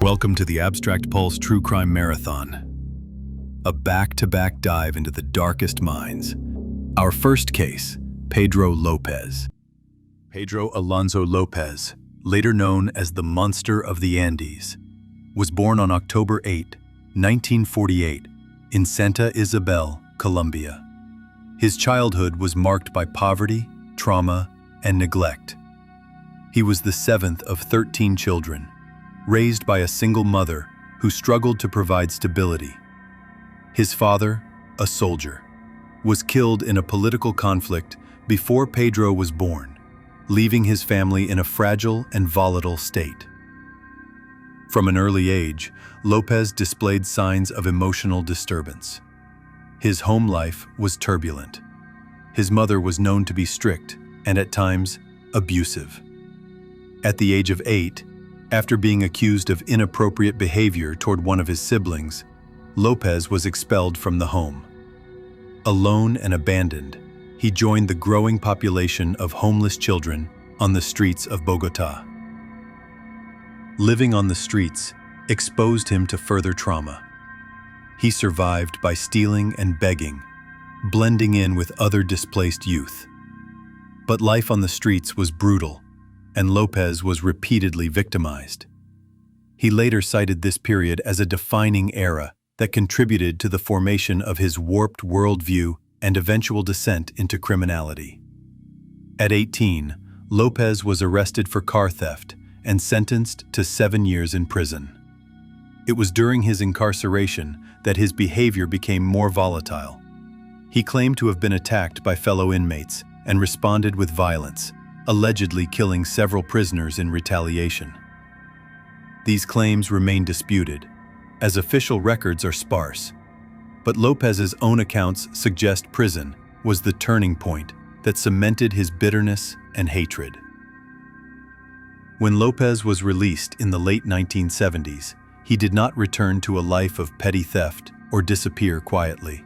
Welcome to the Abstract Pulse True Crime Marathon, a back-to-back dive into the darkest minds. Our first case, Pedro López. Pedro Alonso López, later known as the Monster of the Andes, was born on October 8, 1948, in Santa Isabel, Colombia. His childhood was marked by poverty, trauma, and neglect. He was the seventh of 13 children, raised by a single mother who struggled to provide stability. His father, a soldier, was killed in a political conflict before Pedro was born, leaving his family in a fragile and volatile state. From an early age, López displayed signs of emotional disturbance. His home life was turbulent. His mother was known to be strict and at times abusive. At the age of 8, after being accused of inappropriate behavior toward one of his siblings, López was expelled from the home. Alone and abandoned, he joined the growing population of homeless children on the streets of Bogotá. Living on the streets exposed him to further trauma. He survived by stealing and begging, blending in with other displaced youth. But life on the streets was brutal, and López was repeatedly victimized. He later cited this period as a defining era that contributed to the formation of his warped worldview and eventual descent into criminality. At 18, López was arrested for car theft and sentenced to 7 years in prison. It was during his incarceration that his behavior became more volatile. He claimed to have been attacked by fellow inmates and responded with violence, allegedly killing several prisoners in retaliation. These claims remain disputed, as official records are sparse, but López's own accounts suggest prison was the turning point that cemented his bitterness and hatred. When López was released in the late 1970s, he did not return to a life of petty theft or disappear quietly.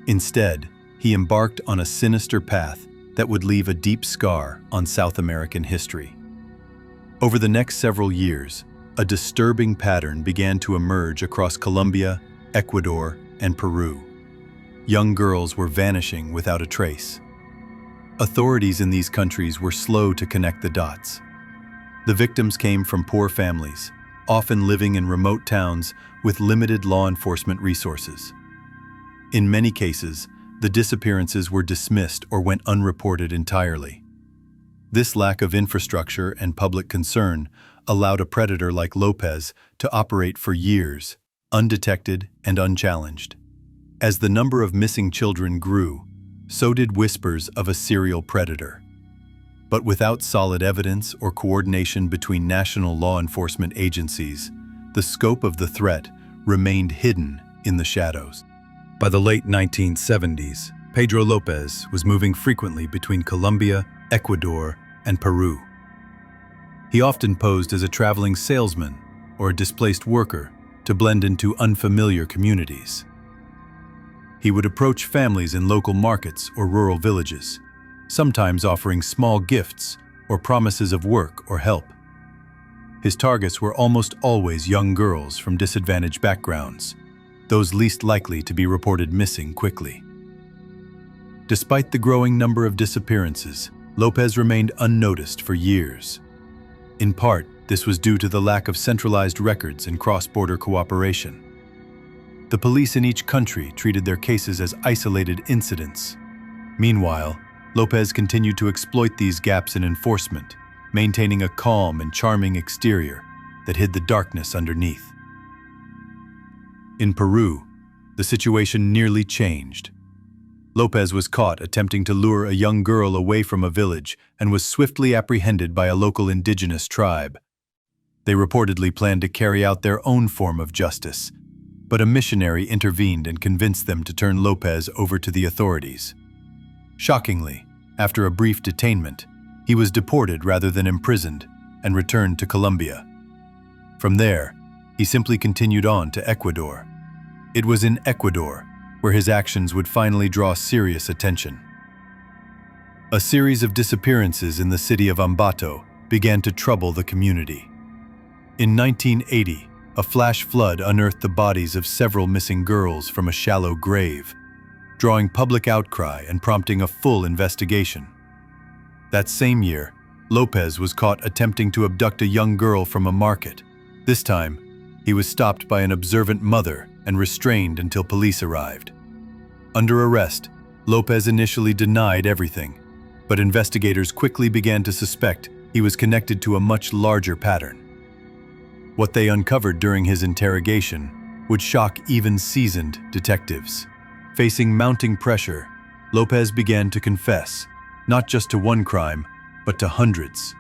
Instead, he embarked on a sinister path that would leave a deep scar on South American history. Over the next several years, a disturbing pattern began to emerge across Colombia, Ecuador, and Peru. Young girls were vanishing without a trace. Authorities in these countries were slow to connect the dots. The victims came from poor families, often living in remote towns with limited law enforcement resources. In many cases, the disappearances were dismissed or went unreported entirely. This lack of infrastructure and public concern allowed a predator like López to operate for years, undetected and unchallenged. As the number of missing children grew, so did whispers of a serial predator. But without solid evidence or coordination between national law enforcement agencies, the scope of the threat remained hidden in the shadows. By the late 1970s, Pedro López was moving frequently between Colombia, Ecuador, and Peru. He often posed as a traveling salesman or a displaced worker to blend into unfamiliar communities. He would approach families in local markets or rural villages, sometimes offering small gifts or promises of work or help. His targets were almost always young girls from disadvantaged backgrounds, those least likely to be reported missing quickly. Despite the growing number of disappearances, López remained unnoticed for years. In part, this was due to the lack of centralized records and cross-border cooperation. The police in each country treated their cases as isolated incidents. Meanwhile, López continued to exploit these gaps in enforcement, maintaining a calm and charming exterior that hid the darkness underneath. In Peru, the situation nearly changed. López was caught attempting to lure a young girl away from a village and was swiftly apprehended by a local indigenous tribe. They reportedly planned to carry out their own form of justice, but a missionary intervened and convinced them to turn López over to the authorities. Shockingly, after a brief detainment, he was deported rather than imprisoned and returned to Colombia. From there, he simply continued on to Ecuador. It was in Ecuador where his actions would finally draw serious attention. A series of disappearances in the city of Ambato began to trouble the community. In 1980, a flash flood unearthed the bodies of several missing girls from a shallow grave, drawing public outcry and prompting a full investigation. That same year, López was caught attempting to abduct a young girl from a market. This time, he was stopped by an observant mother and restrained until police arrived. Under arrest, López initially denied everything, but investigators quickly began to suspect he was connected to a much larger pattern. What they uncovered during his interrogation would shock even seasoned detectives. Facing mounting pressure, López began to confess, not just to one crime, but to hundreds.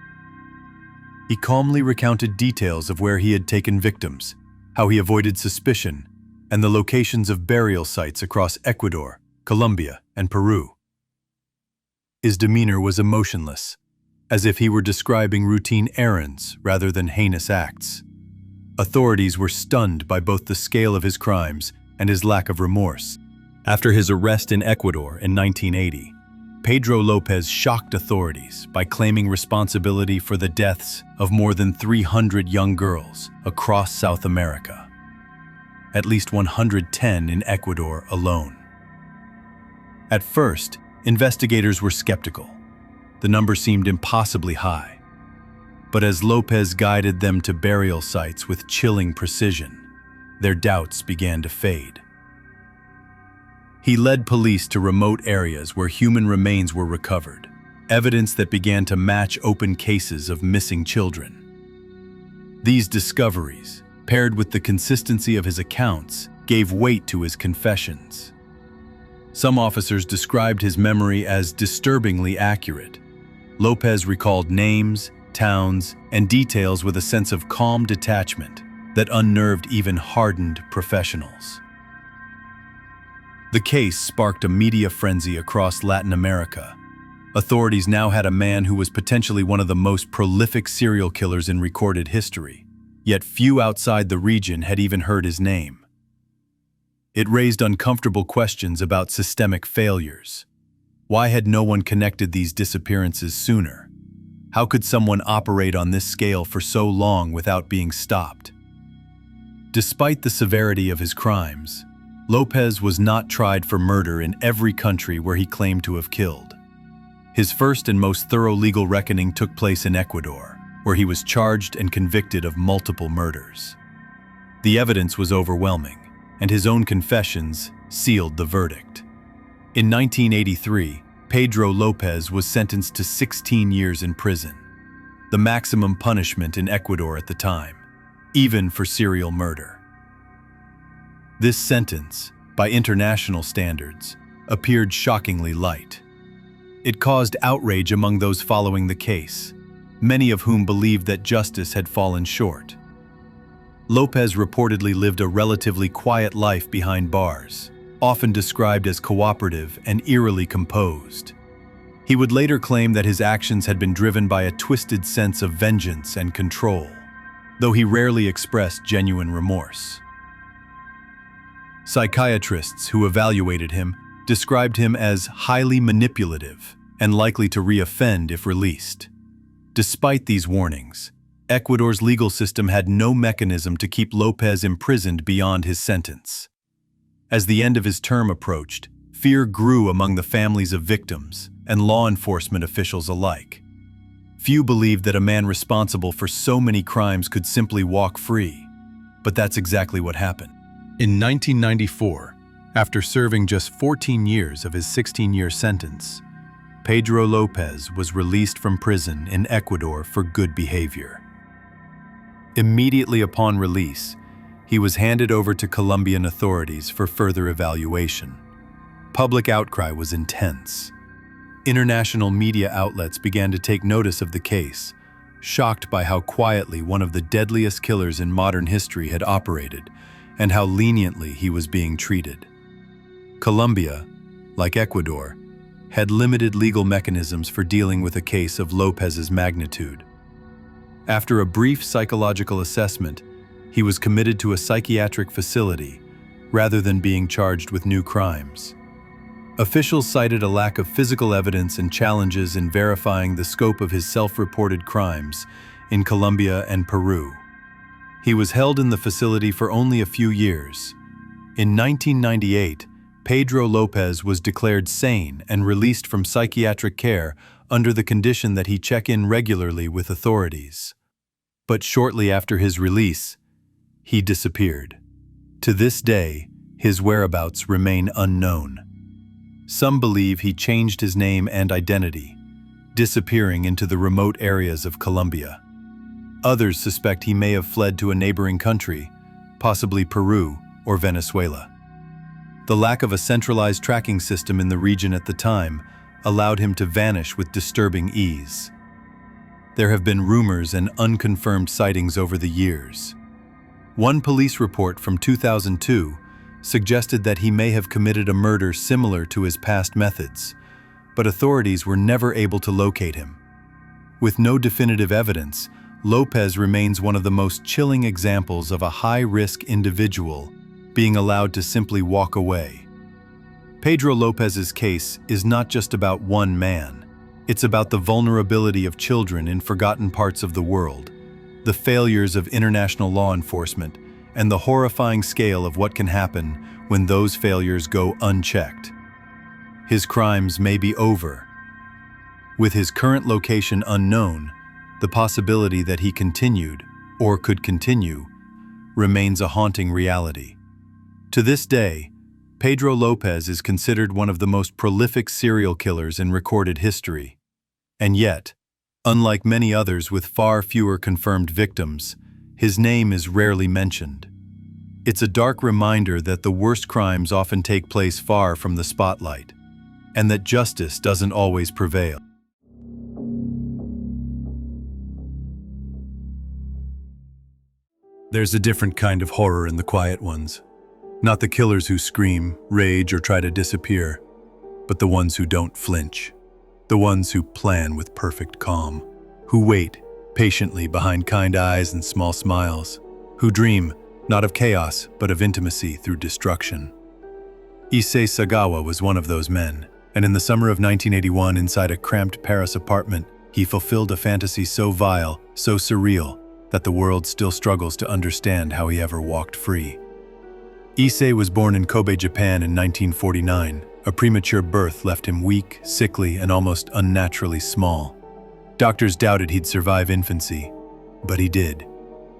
He calmly recounted details of where he had taken victims, how he avoided suspicion, and the locations of burial sites across Ecuador, Colombia, and Peru. His demeanor was emotionless, as if he were describing routine errands rather than heinous acts. Authorities were stunned by both the scale of his crimes and his lack of remorse. After his arrest in Ecuador in 1980, Pedro López shocked authorities by claiming responsibility for the deaths of more than 300 young girls across South America, at least 110 in Ecuador alone. At first, investigators were skeptical. The number seemed impossibly high. But as López guided them to burial sites with chilling precision, their doubts began to fade. He led police to remote areas where human remains were recovered, evidence that began to match open cases of missing children. These discoveries, paired with the consistency of his accounts, gave weight to his confessions. Some officers described his memory as disturbingly accurate. López recalled names, towns, and details with a sense of calm detachment that unnerved even hardened professionals. The case sparked a media frenzy across Latin America. Authorities now had a man who was potentially one of the most prolific serial killers in recorded history, yet few outside the region had even heard his name. It raised uncomfortable questions about systemic failures. Why had no one connected these disappearances sooner? How could someone operate on this scale for so long without being stopped? Despite the severity of his crimes, López was not tried for murder in every country where he claimed to have killed. His first and most thorough legal reckoning took place in Ecuador, where he was charged and convicted of multiple murders. The evidence was overwhelming, and his own confessions sealed the verdict. In 1983, Pedro López was sentenced to 16 years in prison, the maximum punishment in Ecuador at the time, even for serial murder. This sentence, by international standards, appeared shockingly light. It caused outrage among those following the case, many of whom believed that justice had fallen short. López reportedly lived a relatively quiet life behind bars, often described as cooperative and eerily composed. He would later claim that his actions had been driven by a twisted sense of vengeance and control, though he rarely expressed genuine remorse. Psychiatrists who evaluated him described him as highly manipulative and likely to reoffend if released. Despite these warnings, Ecuador's legal system had no mechanism to keep López imprisoned beyond his sentence. As the end of his term approached, fear grew among the families of victims and law enforcement officials alike. Few believed that a man responsible for so many crimes could simply walk free, but that's exactly what happened. In 1994, after serving just 14 years of his 16-year sentence, Pedro López was released from prison in Ecuador for good behavior. Immediately upon release, he was handed over to Colombian authorities for further evaluation. Public outcry was intense. International media outlets began to take notice of the case, shocked by how quietly one of the deadliest killers in modern history had operated and how leniently he was being treated. Colombia, like Ecuador, had limited legal mechanisms for dealing with a case of López's magnitude. After a brief psychological assessment, he was committed to a psychiatric facility rather than being charged with new crimes. Officials cited a lack of physical evidence and challenges in verifying the scope of his self-reported crimes in Colombia and Peru. He was held in the facility for only a few years. In 1998, Pedro López was declared sane and released from psychiatric care under the condition that he check in regularly with authorities. But shortly after his release, he disappeared. To this day, his whereabouts remain unknown. Some believe he changed his name and identity, disappearing into the remote areas of Colombia. Others suspect he may have fled to a neighboring country, possibly Peru or Venezuela. The lack of a centralized tracking system in the region at the time allowed him to vanish with disturbing ease. There have been rumors and unconfirmed sightings over the years. One police report from 2002 suggested that he may have committed a murder similar to his past methods, but authorities were never able to locate him. With no definitive evidence, López remains one of the most chilling examples of a high-risk individual being allowed to simply walk away. Pedro López's case is not just about one man. It's about the vulnerability of children in forgotten parts of the world, the failures of international law enforcement, and the horrifying scale of what can happen when those failures go unchecked. His crimes may be over. With his current location unknown, the possibility that he continued, or could continue, remains a haunting reality. To this day, Pedro López is considered one of the most prolific serial killers in recorded history. And yet, unlike many others with far fewer confirmed victims, his name is rarely mentioned. It's a dark reminder that the worst crimes often take place far from the spotlight, and that justice doesn't always prevail. There's a different kind of horror in the quiet ones. Not the killers who scream, rage, or try to disappear, but the ones who don't flinch. The ones who plan with perfect calm, who wait patiently behind kind eyes and small smiles, who dream not of chaos but of intimacy through destruction. Issei Sagawa was one of those men, and in the summer of 1981, inside a cramped Paris apartment, he fulfilled a fantasy so vile, so surreal, that the world still struggles to understand how he ever walked free. Issei was born in Kobe, Japan in 1949. A premature birth left him weak, sickly, and almost unnaturally small. Doctors doubted he'd survive infancy, but he did.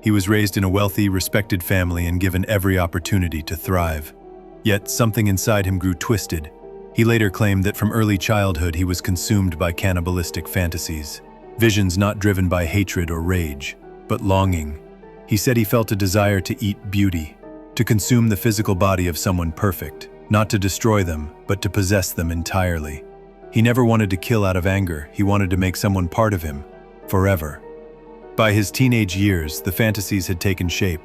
He was raised in a wealthy, respected family and given every opportunity to thrive. Yet something inside him grew twisted. He later claimed that from early childhood he was consumed by cannibalistic fantasies, visions not driven by hatred or rage, but longing. He said he felt a desire to eat beauty, to consume the physical body of someone perfect, not to destroy them, but to possess them entirely. He never wanted to kill out of anger. He wanted to make someone part of him, forever. By his teenage years, the fantasies had taken shape.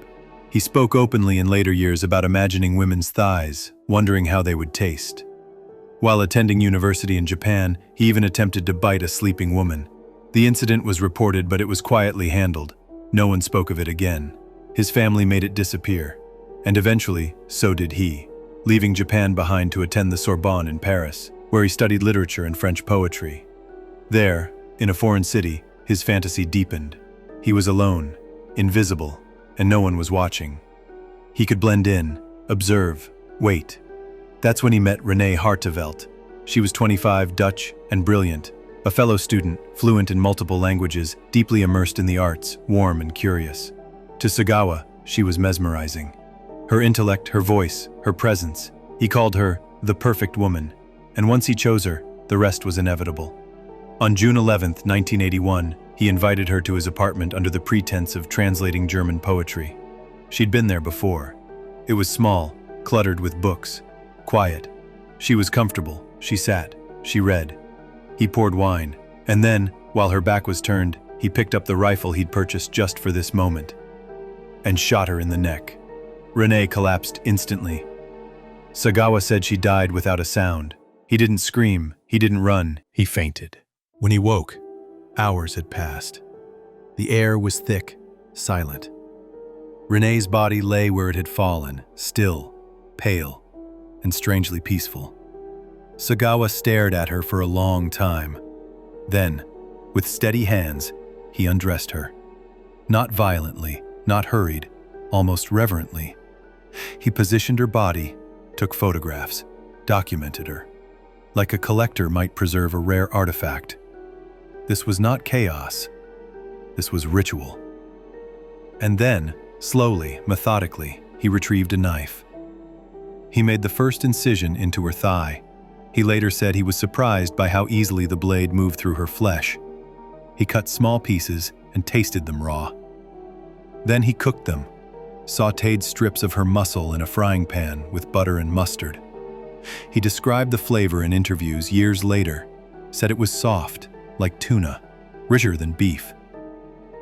He spoke openly in later years about imagining women's thighs, wondering how they would taste. While attending university in Japan, he even attempted to bite a sleeping woman. The incident was reported, but it was quietly handled. No one spoke of it again. His family made it disappear. And eventually, so did he, leaving Japan behind to attend the Sorbonne in Paris, where he studied literature and French poetry. There, in a foreign city, his fantasy deepened. He was alone, invisible, and no one was watching. He could blend in, observe, wait. That's when he met Renee Hartevelt. She was 25, Dutch, and brilliant, a fellow student, fluent in multiple languages, deeply immersed in the arts, warm and curious. To Sagawa, she was mesmerizing. Her intellect, her voice, her presence. He called her the perfect woman, and once he chose her, the rest was inevitable. On June 11, 1981, he invited her to his apartment under the pretense of translating German poetry. She'd been there before. It was small, cluttered with books, quiet. She was comfortable. She sat. She read. He poured wine, and then, while her back was turned, he picked up the rifle he'd purchased just for this moment and shot her in the neck. Renee collapsed instantly. Sagawa said she died without a sound. He didn't scream, he didn't run, he fainted. When he woke, hours had passed. The air was thick, silent. Renee's body lay where it had fallen, still, pale, and strangely peaceful. Sagawa stared at her for a long time. Then, with steady hands, he undressed her. Not violently, not hurried, almost reverently. He positioned her body, took photographs, documented her, like a collector might preserve a rare artifact. This was not chaos. This was ritual. And then, slowly, methodically, he retrieved a knife. He made the first incision into her thigh. He later said he was surprised by how easily the blade moved through her flesh. He cut small pieces and tasted them raw. Then he cooked them, sautéed strips of her muscle in a frying pan with butter and mustard. He described the flavor in interviews years later, said it was soft, like tuna, richer than beef.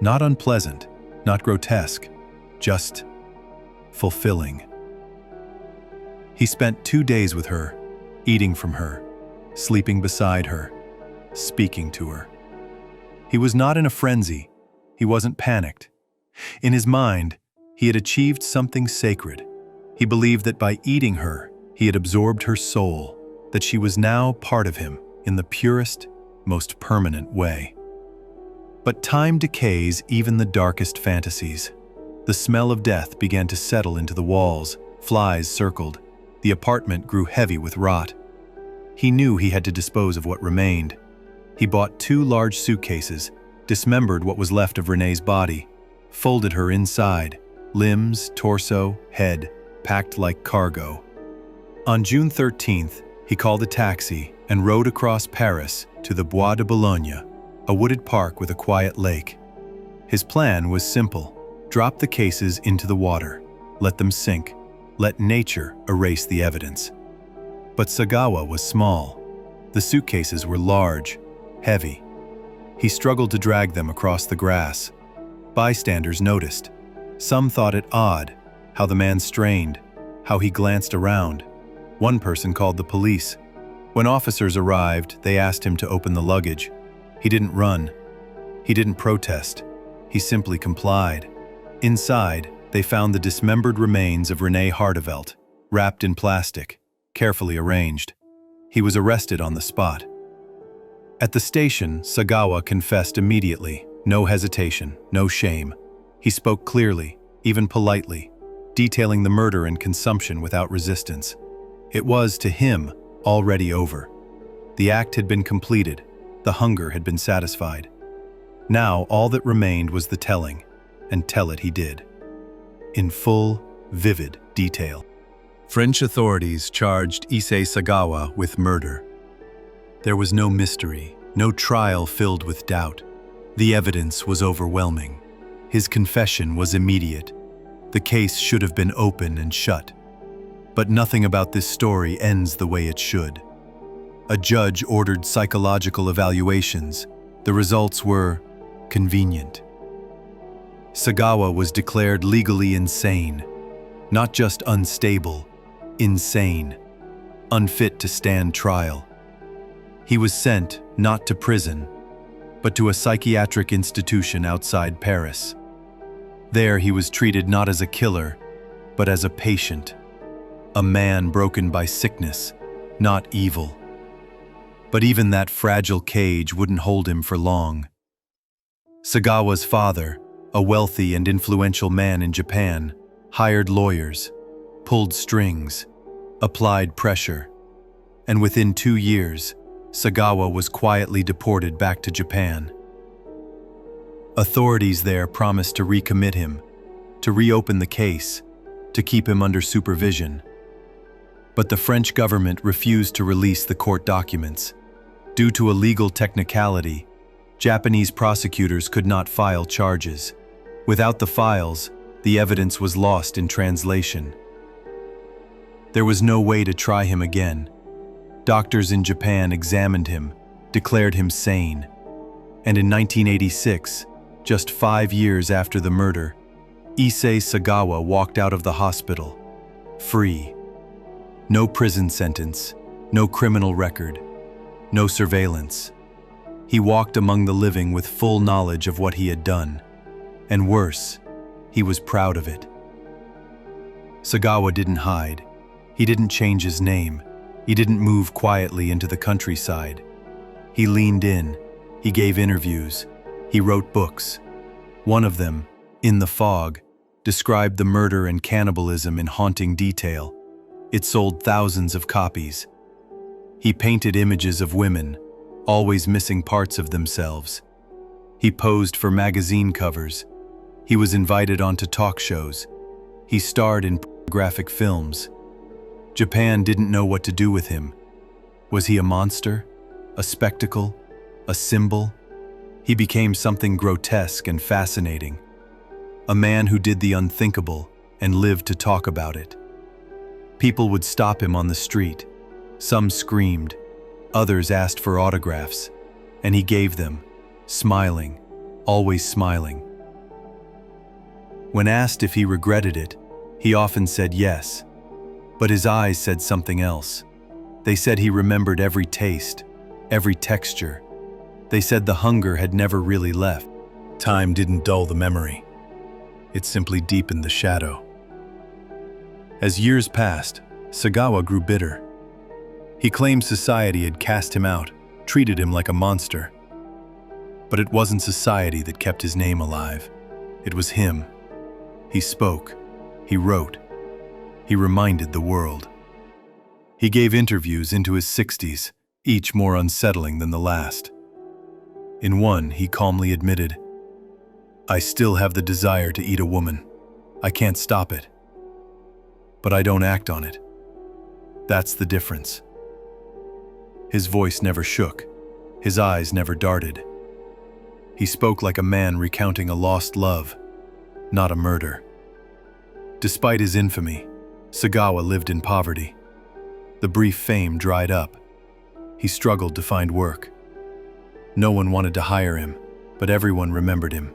Not unpleasant, not grotesque, just fulfilling. He spent 2 days with her, eating from her, sleeping beside her, speaking to her. He was not in a frenzy. He wasn't panicked. In his mind, he had achieved something sacred. He believed that by eating her, he had absorbed her soul, that she was now part of him in the purest, most permanent way. But time decays even the darkest fantasies. The smell of death began to settle into the walls, flies circled. The apartment grew heavy with rot. He knew he had to dispose of what remained. He bought 2 large suitcases, dismembered what was left of Renee's body, folded her inside, limbs, torso, head, packed like cargo. On June 13th, he called a taxi and rode across Paris to the Bois de Boulogne, a wooded park with a quiet lake. His plan was simple: drop the cases into the water, let them sink, let nature erase the evidence. But Sagawa was small. The suitcases were large, heavy. He struggled to drag them across the grass. Bystanders noticed. Some thought it odd, how the man strained, how he glanced around. One person called the police. When officers arrived, they asked him to open the luggage. He didn't run. He didn't protest. He simply complied. Inside, they found the dismembered remains of Renee Hardevelt, wrapped in plastic, carefully arranged. He was arrested on the spot. At the station, Sagawa confessed immediately, no hesitation, no shame. He spoke clearly, even politely, detailing the murder and consumption without resistance. It was, to him, already over. The act had been completed. The hunger had been satisfied. Now all that remained was the telling, and tell it he did. In full, vivid detail. French authorities charged Issei Sagawa with murder. There was no mystery, no trial filled with doubt. The evidence was overwhelming. His confession was immediate. The case should have been open and shut. But nothing about this story ends the way it should. A judge ordered psychological evaluations. The results were convenient. Sagawa was declared legally insane, not just unstable, insane, unfit to stand trial. He was sent not to prison, but to a psychiatric institution outside Paris. There he was treated not as a killer, but as a patient, a man broken by sickness, not evil. But even that fragile cage wouldn't hold him for long. Sagawa's father, a wealthy and influential man in Japan, hired lawyers, pulled strings, applied pressure, and within 2 years, Sagawa was quietly deported back to Japan. Authorities there promised to recommit him, to reopen the case, to keep him under supervision. But the French government refused to release the court documents. Due to a legal technicality, Japanese prosecutors could not file charges. Without the files, the evidence was lost in translation. There was no way to try him again. Doctors in Japan examined him, declared him sane. And in 1986, just 5 years after the murder, Issei Sagawa walked out of the hospital, free. No prison sentence, no criminal record, no surveillance. He walked among the living with full knowledge of what he had done. And worse, he was proud of it. Sagawa didn't hide. He didn't change his name. He didn't move quietly into the countryside. He leaned in. He gave interviews. He wrote books. One of them, In the Fog, described the murder and cannibalism in haunting detail. It sold thousands of copies. He painted images of women, always missing parts of themselves. He posed for magazine covers. He was invited onto talk shows. He starred in pornographic films. Japan didn't know what to do with him. Was he a monster? A spectacle? A symbol? He became something grotesque and fascinating. A man who did the unthinkable and lived to talk about it. People would stop him on the street. Some screamed. Others asked for autographs. And he gave them, smiling, always smiling. When asked if he regretted it, he often said yes. But his eyes said something else. They said he remembered every taste, every texture. They said the hunger had never really left. Time didn't dull the memory. It simply deepened the shadow. As years passed, Sagawa grew bitter. He claimed society had cast him out, treated him like a monster. But it wasn't society that kept his name alive. It was him. He spoke. He wrote. He reminded the world. He gave interviews into his 60s, each more unsettling than the last. In one, he calmly admitted, "I still have the desire to eat a woman. I can't stop it. But I don't act on it. That's the difference." His voice never shook. His eyes never darted. He spoke like a man recounting a lost love, not a murder. Despite his infamy, Sagawa lived in poverty. The brief fame dried up. He struggled to find work. No one wanted to hire him, but everyone remembered him.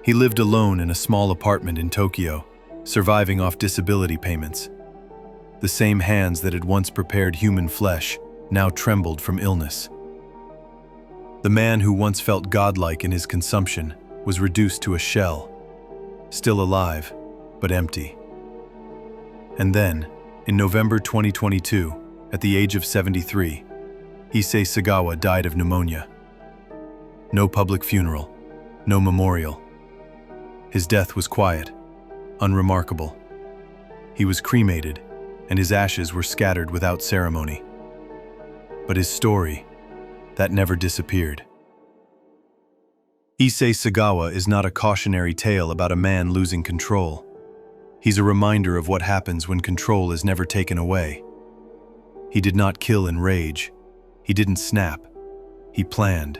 He lived alone in a small apartment in Tokyo, surviving off disability payments. The same hands that had once prepared human flesh now trembled from illness. The man who once felt godlike in his consumption was reduced to a shell, still alive, but empty. And then, in November 2022, at the age of 73, Issei Sagawa died of pneumonia. No public funeral, no memorial. His death was quiet, unremarkable. He was cremated, and his ashes were scattered without ceremony. But his story, that never disappeared. Issei Sagawa is not a cautionary tale about a man losing control. He's a reminder of what happens when control is never taken away. He did not kill in rage. He didn't snap. He planned.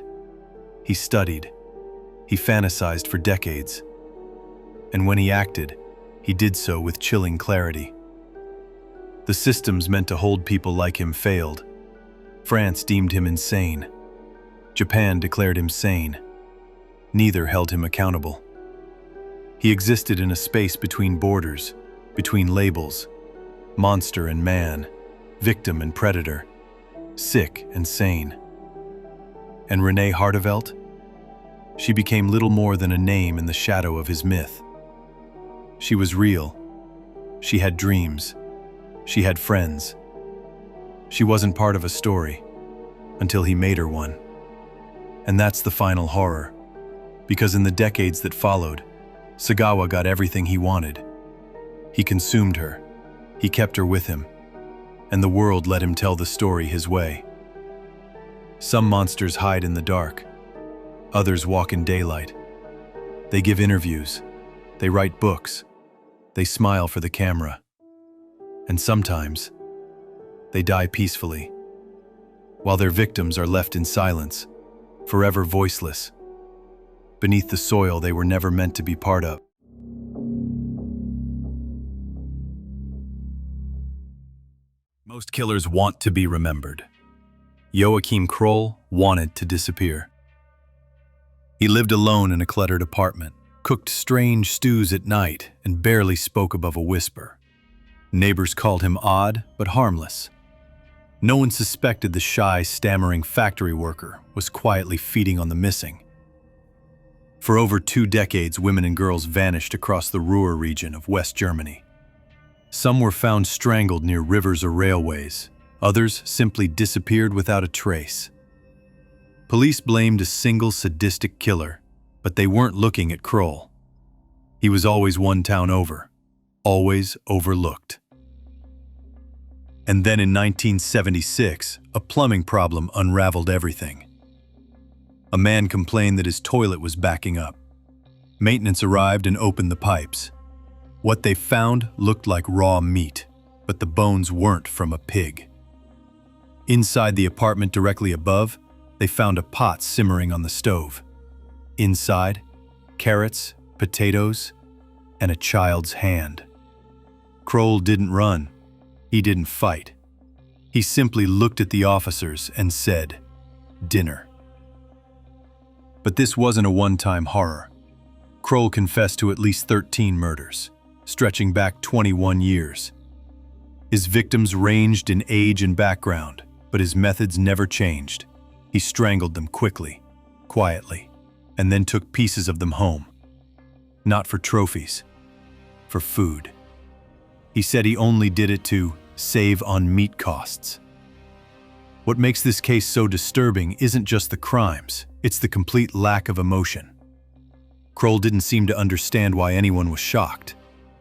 He studied. He fantasized for decades. And when he acted, he did so with chilling clarity. The systems meant to hold people like him failed. France deemed him insane. Japan declared him sane. Neither held him accountable. He existed in a space between borders, between labels, monster and man, victim and predator, sick and sane. And Renée Hartevelt? She became little more than a name in the shadow of his myth. She was real. She had dreams. She had friends. She wasn't part of a story, until he made her one. And that's the final horror, because in the decades that followed, Sagawa got everything he wanted. He consumed her. He kept her with him. And the world let him tell the story his way. Some monsters hide in the dark. Others walk in daylight. They give interviews. They write books. They smile for the camera. And sometimes, they die peacefully, while their victims are left in silence, forever voiceless, beneath the soil they were never meant to be part of. Most killers want to be remembered. Joachim Kroll wanted to disappear. He lived alone in a cluttered apartment, cooked strange stews at night, and barely spoke above a whisper. Neighbors called him odd, but harmless. No one suspected the shy, stammering factory worker was quietly feeding on the missing. For over 2 decades, women and girls vanished across the Ruhr region of West Germany. Some were found strangled near rivers or railways. Others simply disappeared without a trace. Police blamed a single sadistic killer, but they weren't looking at Kroll. He was always one town over, always overlooked. And then in 1976, a plumbing problem unraveled everything. A man complained that his toilet was backing up. Maintenance arrived and opened the pipes. What they found looked like raw meat, but the bones weren't from a pig. Inside the apartment directly above, they found a pot simmering on the stove. Inside, carrots, potatoes, and a child's hand. Kroll didn't run. He didn't fight. He simply looked at the officers and said, "Dinner." But this wasn't a one-time horror. Kroll confessed to at least 13 murders, stretching back 21 years. His victims ranged in age and background, but his methods never changed. He strangled them quickly, quietly, and then took pieces of them home. Not for trophies, for food. He said he only did it to save on meat costs. What makes this case so disturbing isn't just the crimes, it's the complete lack of emotion. Kroll didn't seem to understand why anyone was shocked.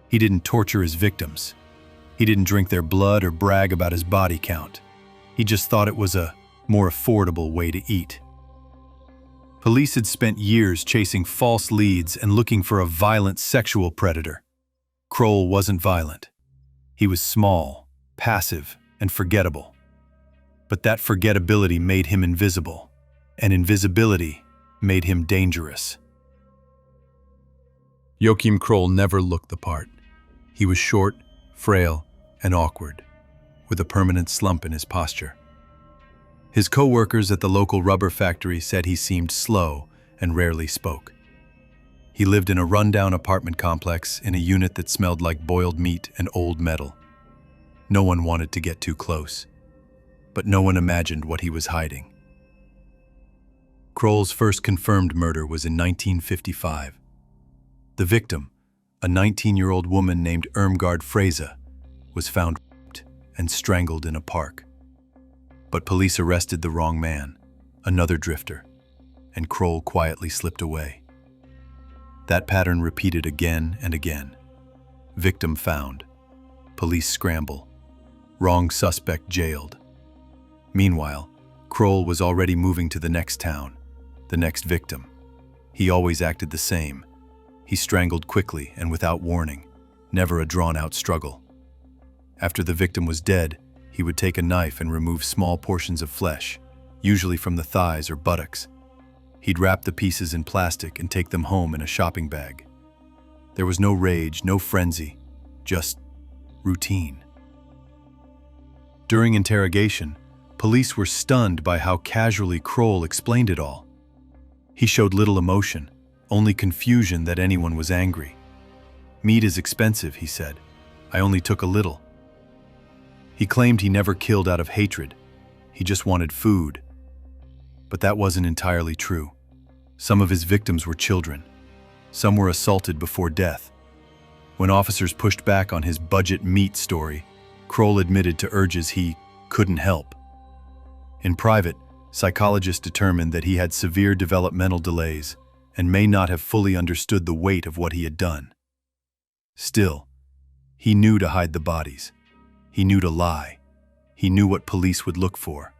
He didn't torture his victims. He didn't drink their blood or brag about his body count. He just thought it was a more affordable way to eat. Police had spent years chasing false leads and looking for a violent sexual predator. Kroll wasn't violent. He was small, passive, and forgettable. But that forgettability made him invisible, and invisibility made him dangerous. Joachim Kroll never looked the part. He was short, frail, and awkward, with a permanent slump in his posture. His co-workers at the local rubber factory said he seemed slow and rarely spoke. He lived in a rundown apartment complex in a unit that smelled like boiled meat and old metal. No one wanted to get too close, but no one imagined what he was hiding. Kroll's first confirmed murder was in 1955. The victim, a 19-year-old woman named Irmgard Freysa, was found raped and strangled in a park. But police arrested the wrong man, another drifter, and Kroll quietly slipped away. That pattern repeated again and again. Victim found. Police scramble. Wrong suspect jailed. Meanwhile, Kroll was already moving to the next town, the next victim. He always acted the same. He strangled quickly and without warning, never a drawn-out struggle. After the victim was dead, he would take a knife and remove small portions of flesh, usually from the thighs or buttocks. He'd wrap the pieces in plastic and take them home in a shopping bag. There was no rage, no frenzy, just routine. During interrogation, police were stunned by how casually Kroll explained it all. He showed little emotion, only confusion that anyone was angry. "Meat is expensive," he said. "I only took a little." He claimed he never killed out of hatred. He just wanted food. But that wasn't entirely true. Some of his victims were children. Some were assaulted before death. When officers pushed back on his budget meat story, Kroll admitted to urges he couldn't help. In private, psychologists determined that he had severe developmental delays and may not have fully understood the weight of what he had done. Still, he knew to hide the bodies. He knew to lie. He knew what police would look for.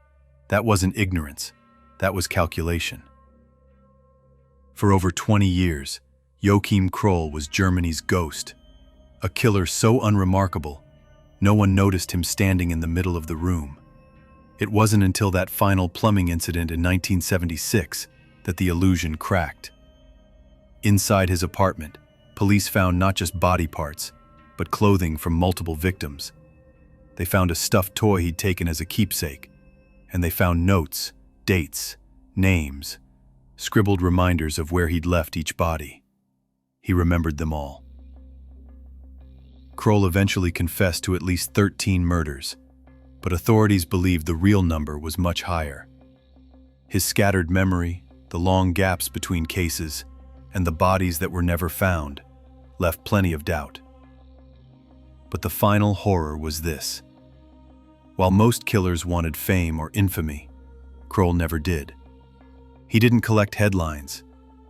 That wasn't ignorance. That was calculation. For over 20 years, Joachim Kroll was Germany's ghost, a killer so unremarkable, no one noticed him standing in the middle of the room. It wasn't until that final plumbing incident in 1976 that the illusion cracked. Inside his apartment, police found not just body parts, but clothing from multiple victims. They found a stuffed toy he'd taken as a keepsake, and they found notes, dates, names, scribbled reminders of where he'd left each body. He remembered them all. Kroll eventually confessed to at least 13 murders, but authorities believed the real number was much higher. His scattered memory, the long gaps between cases, and the bodies that were never found left plenty of doubt. But the final horror was this. While most killers wanted fame or infamy, Kroll never did. He didn't collect headlines.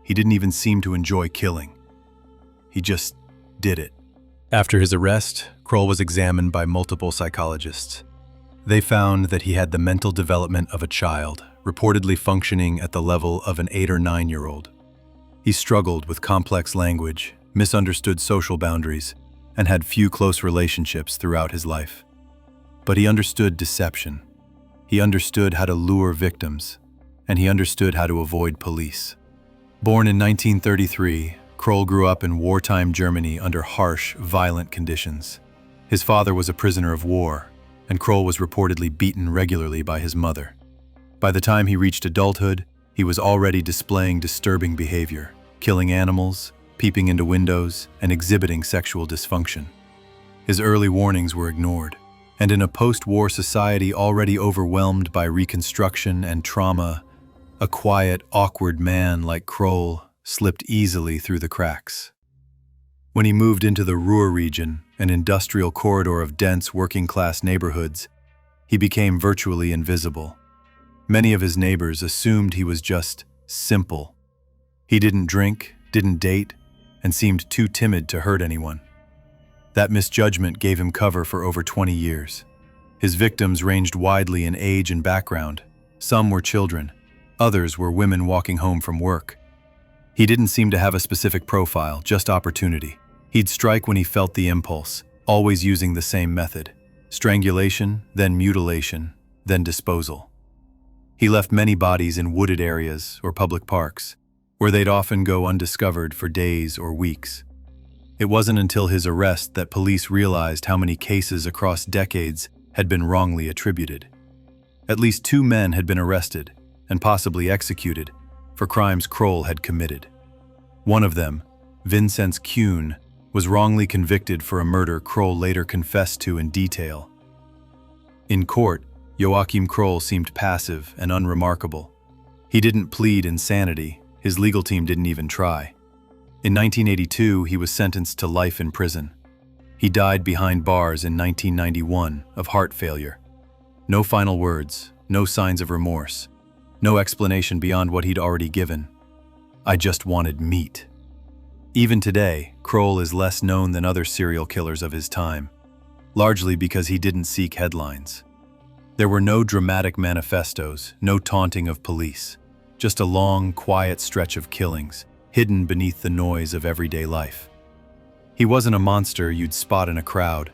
He didn't even seem to enjoy killing. He just did it. After his arrest, Kroll was examined by multiple psychologists. They found that he had the mental development of a child, reportedly functioning at the level of an 8 or 9-year-old. He struggled with complex language, misunderstood social boundaries, and had few close relationships throughout his life. But he understood deception. He understood how to lure victims, and he understood how to avoid police. Born in 1933, Kroll grew up in wartime Germany under harsh, violent conditions. His father was a prisoner of war, and Kroll was reportedly beaten regularly by his mother. By the time he reached adulthood, he was already displaying disturbing behavior, killing animals, peeping into windows, and exhibiting sexual dysfunction. His early warnings were ignored, and in a post-war society already overwhelmed by reconstruction and trauma, a quiet, awkward man like Kroll slipped easily through the cracks. When he moved into the Ruhr region, an industrial corridor of dense working-class neighborhoods, he became virtually invisible. Many of his neighbors assumed he was just simple. He didn't drink, didn't date, and seemed too timid to hurt anyone. That misjudgment gave him cover for over 20 years. His victims ranged widely in age and background. Some were children, others were women walking home from work. He didn't seem to have a specific profile, just opportunity. He'd strike when he felt the impulse, always using the same method: strangulation, then mutilation, then disposal. He left many bodies in wooded areas or public parks, where they'd often go undiscovered for days or weeks. It wasn't until his arrest that police realized how many cases across decades had been wrongly attributed. At least 2 men had been arrested, and possibly executed, for crimes Kroll had committed. One of them, Vincenz Kuhn, was wrongly convicted for a murder Kroll later confessed to in detail. In court, Joachim Kroll seemed passive and unremarkable. He didn't plead insanity. His legal team didn't even try. In 1982, he was sentenced to life in prison. He died behind bars in 1991 of heart failure. No final words, no signs of remorse, no explanation beyond what he'd already given. "I just wanted meat." Even today, Kroll is less known than other serial killers of his time, largely because he didn't seek headlines. There were no dramatic manifestos, no taunting of police, just a long, quiet stretch of killings, hidden beneath the noise of everyday life. He wasn't a monster you'd spot in a crowd.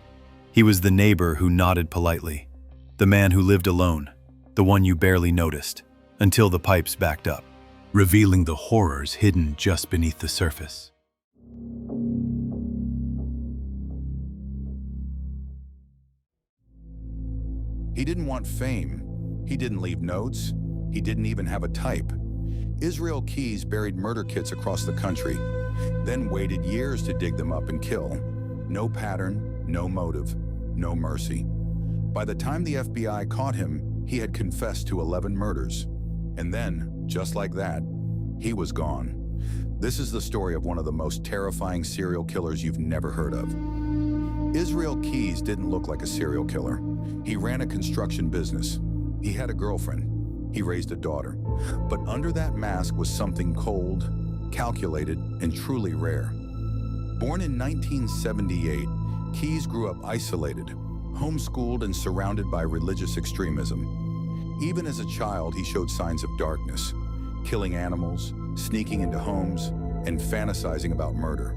He was the neighbor who nodded politely, the man who lived alone, the one you barely noticed, until the pipes backed up, revealing the horrors hidden just beneath the surface. He didn't want fame. He didn't leave notes. He didn't even have a type. Israel Keyes buried murder kits across the country, then waited years to dig them up and kill. No pattern, no motive, no mercy. By the time the FBI caught him, he had confessed to 11 murders. And then, just like that, he was gone. This is the story of one of the most terrifying serial killers you've never heard of. Israel Keyes didn't look like a serial killer. He ran a construction business. He had a girlfriend. He raised a daughter. But under that mask was something cold, calculated, and truly rare. Born in 1978, Keyes grew up isolated, homeschooled and surrounded by religious extremism. Even as a child, he showed signs of darkness, killing animals, sneaking into homes, and fantasizing about murder.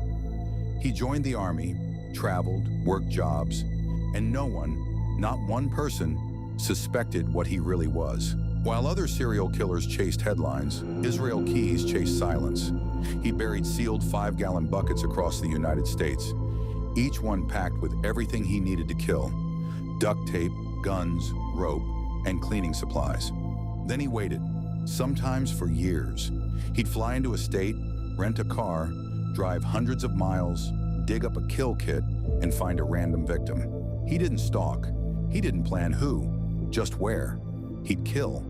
He joined the army, traveled, worked jobs, and no one, not one person, suspected what he really was. While other serial killers chased headlines, Israel Keyes chased silence. He buried sealed 5-gallon buckets across the United States, each one packed with everything he needed to kill: duct tape, guns, rope, and cleaning supplies. Then he waited, sometimes for years. He'd fly into a state, rent a car, drive hundreds of miles, dig up a kill kit, and find a random victim. He didn't stalk. He didn't plan who, just where. He'd kill,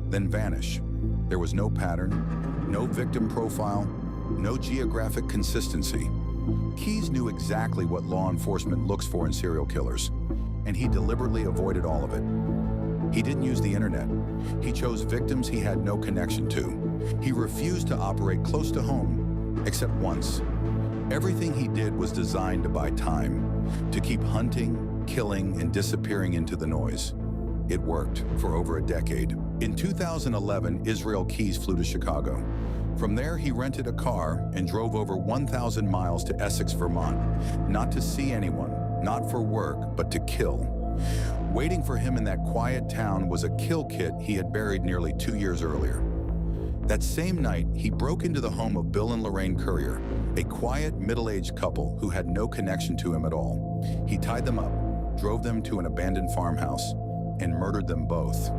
then vanish. There was no pattern, no victim profile, no geographic consistency. Keyes knew exactly what law enforcement looks for in serial killers, and he deliberately avoided all of it. He didn't use the internet. He chose victims he had no connection to. He refused to operate close to home, except once. Everything he did was designed to buy time, to keep hunting, killing, and disappearing into the noise. It worked for over a decade. In 2011, Israel Keys flew to Chicago. From there, he rented a car and drove over 1,000 miles to Essex, Vermont, not to see anyone, not for work, but to kill. Waiting for him in that quiet town was a kill kit he had buried nearly 2 years earlier. That same night, he broke into the home of Bill and Lorraine Currier, a quiet, middle-aged couple who had no connection to him at all. He tied them up, drove them to an abandoned farmhouse, and murdered them both.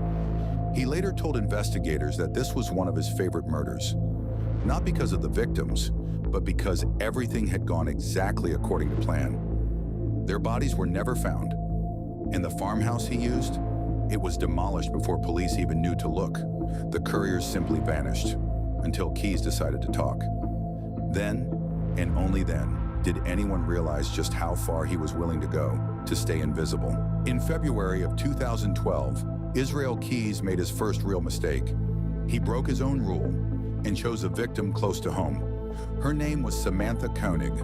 He later told investigators that this was one of his favorite murders. Not because of the victims, but because everything had gone exactly according to plan. Their bodies were never found, and the farmhouse he used, it was demolished before police even knew to look. The Curriers simply vanished, until Keys decided to talk. Then, and only then, did anyone realize just how far he was willing to go to stay invisible. In February of 2012, Israel Keys made his first real mistake. He broke his own rule and chose a victim close to home. Her name was Samantha Koenig.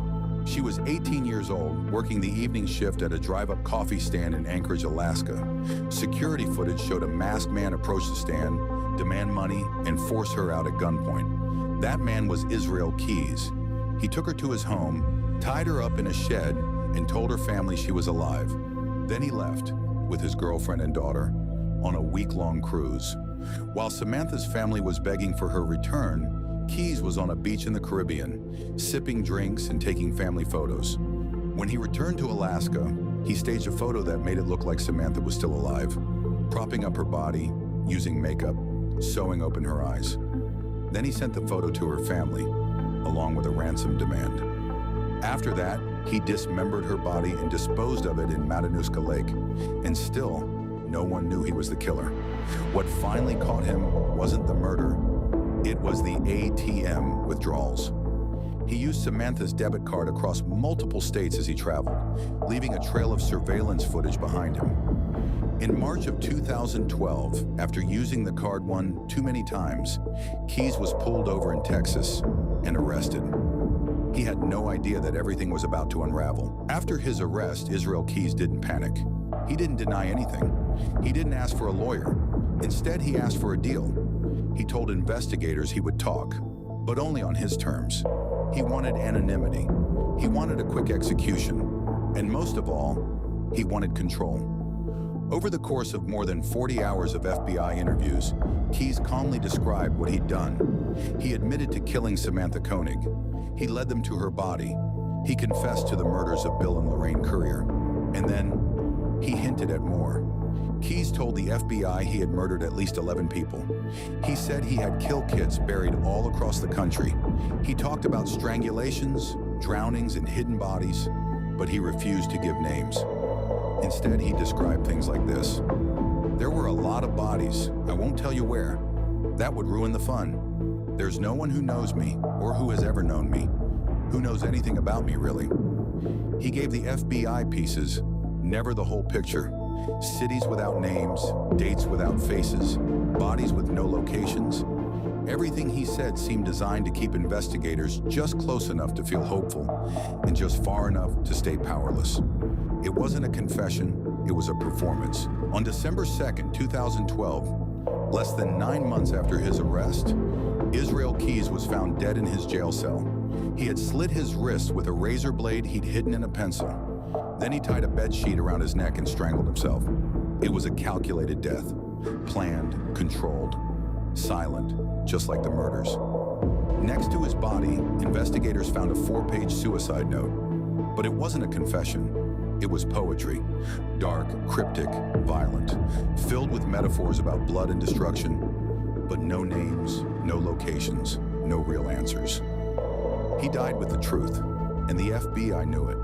She was 18 years old, working the evening shift at a drive-up coffee stand in Anchorage, Alaska. Security footage showed a masked man approach the stand, demand money, and force her out at gunpoint. That man was Israel Keys. He took her to his home, tied her up in a shed, and told her family she was alive. Then he left, with his girlfriend and daughter, on a week-long cruise. While Samantha's family was begging for her return, Keys was on a beach in the Caribbean, sipping drinks and taking family photos. When he returned to Alaska, he staged a photo that made it look like Samantha was still alive, propping up her body, using makeup, sewing open her eyes. Then he sent the photo to her family, along with a ransom demand. After that, he dismembered her body and disposed of it in Matanuska Lake, and still, no one knew he was the killer. What finally caught him wasn't the murder, it was the ATM withdrawals. He used Samantha's debit card across multiple states as he traveled, leaving a trail of surveillance footage behind him. In March of 2012, after using the card one too many times, Keys was pulled over in Texas and arrested. He had no idea that everything was about to unravel. After his arrest, Israel Keys didn't panic. He didn't deny anything. He didn't ask for a lawyer. Instead, he asked for a deal. He told investigators he would talk, but only on his terms. He wanted anonymity. He wanted a quick execution. And most of all, he wanted control. Over the course of more than 40 hours of FBI interviews, Keys calmly described what he'd done. He admitted to killing Samantha Koenig. He led them to her body. He confessed to the murders of Bill and Lorraine Currier. And then he hinted at more. Keys told the FBI he had murdered at least 11 people. He said he had kill kits buried all across the country. He talked about strangulations, drownings, and hidden bodies, but he refused to give names. Instead, he described things like this. There were a lot of bodies. I won't tell you where. That would ruin the fun. There's no one who knows me, or who has ever known me, who knows anything about me, really. He gave the FBI pieces, never the whole picture. Cities without names, dates without faces, bodies with no locations. Everything he said seemed designed to keep investigators just close enough to feel hopeful and just far enough to stay powerless. It wasn't a confession, it was a performance. On December 2nd, 2012, less than 9 months after his arrest, Israel Keys was found dead in his jail cell. He had slit his wrist with a razor blade he'd hidden in a pencil. Then he tied a bed sheet around his neck and strangled himself. It was a calculated death, planned, controlled, silent, just like the murders. Next to his body, investigators found a 4-page suicide note. But it wasn't a confession. It was poetry, dark, cryptic, violent, filled with metaphors about blood and destruction, but no names, no locations, no real answers. He died with the truth, and the FBI knew it.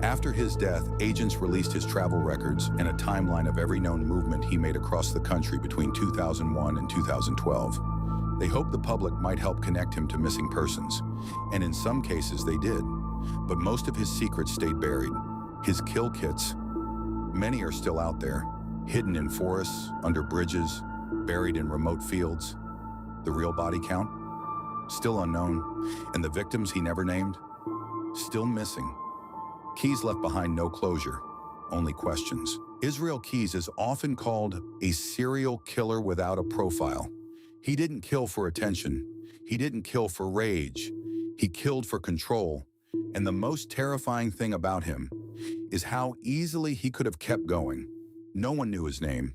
After his death, agents released his travel records and a timeline of every known movement he made across the country between 2001 and 2012. They hoped the public might help connect him to missing persons, and in some cases they did. But most of his secrets stayed buried. His kill kits, many are still out there, hidden in forests, under bridges, buried in remote fields. The real body count? Still unknown, and the victims he never named? still missing. Keyes left behind no closure, only questions. Israel Keyes is often called a serial killer without a profile. He didn't kill for attention. He didn't kill for rage. He killed for control. And the most terrifying thing about him is how easily he could have kept going. No one knew his name.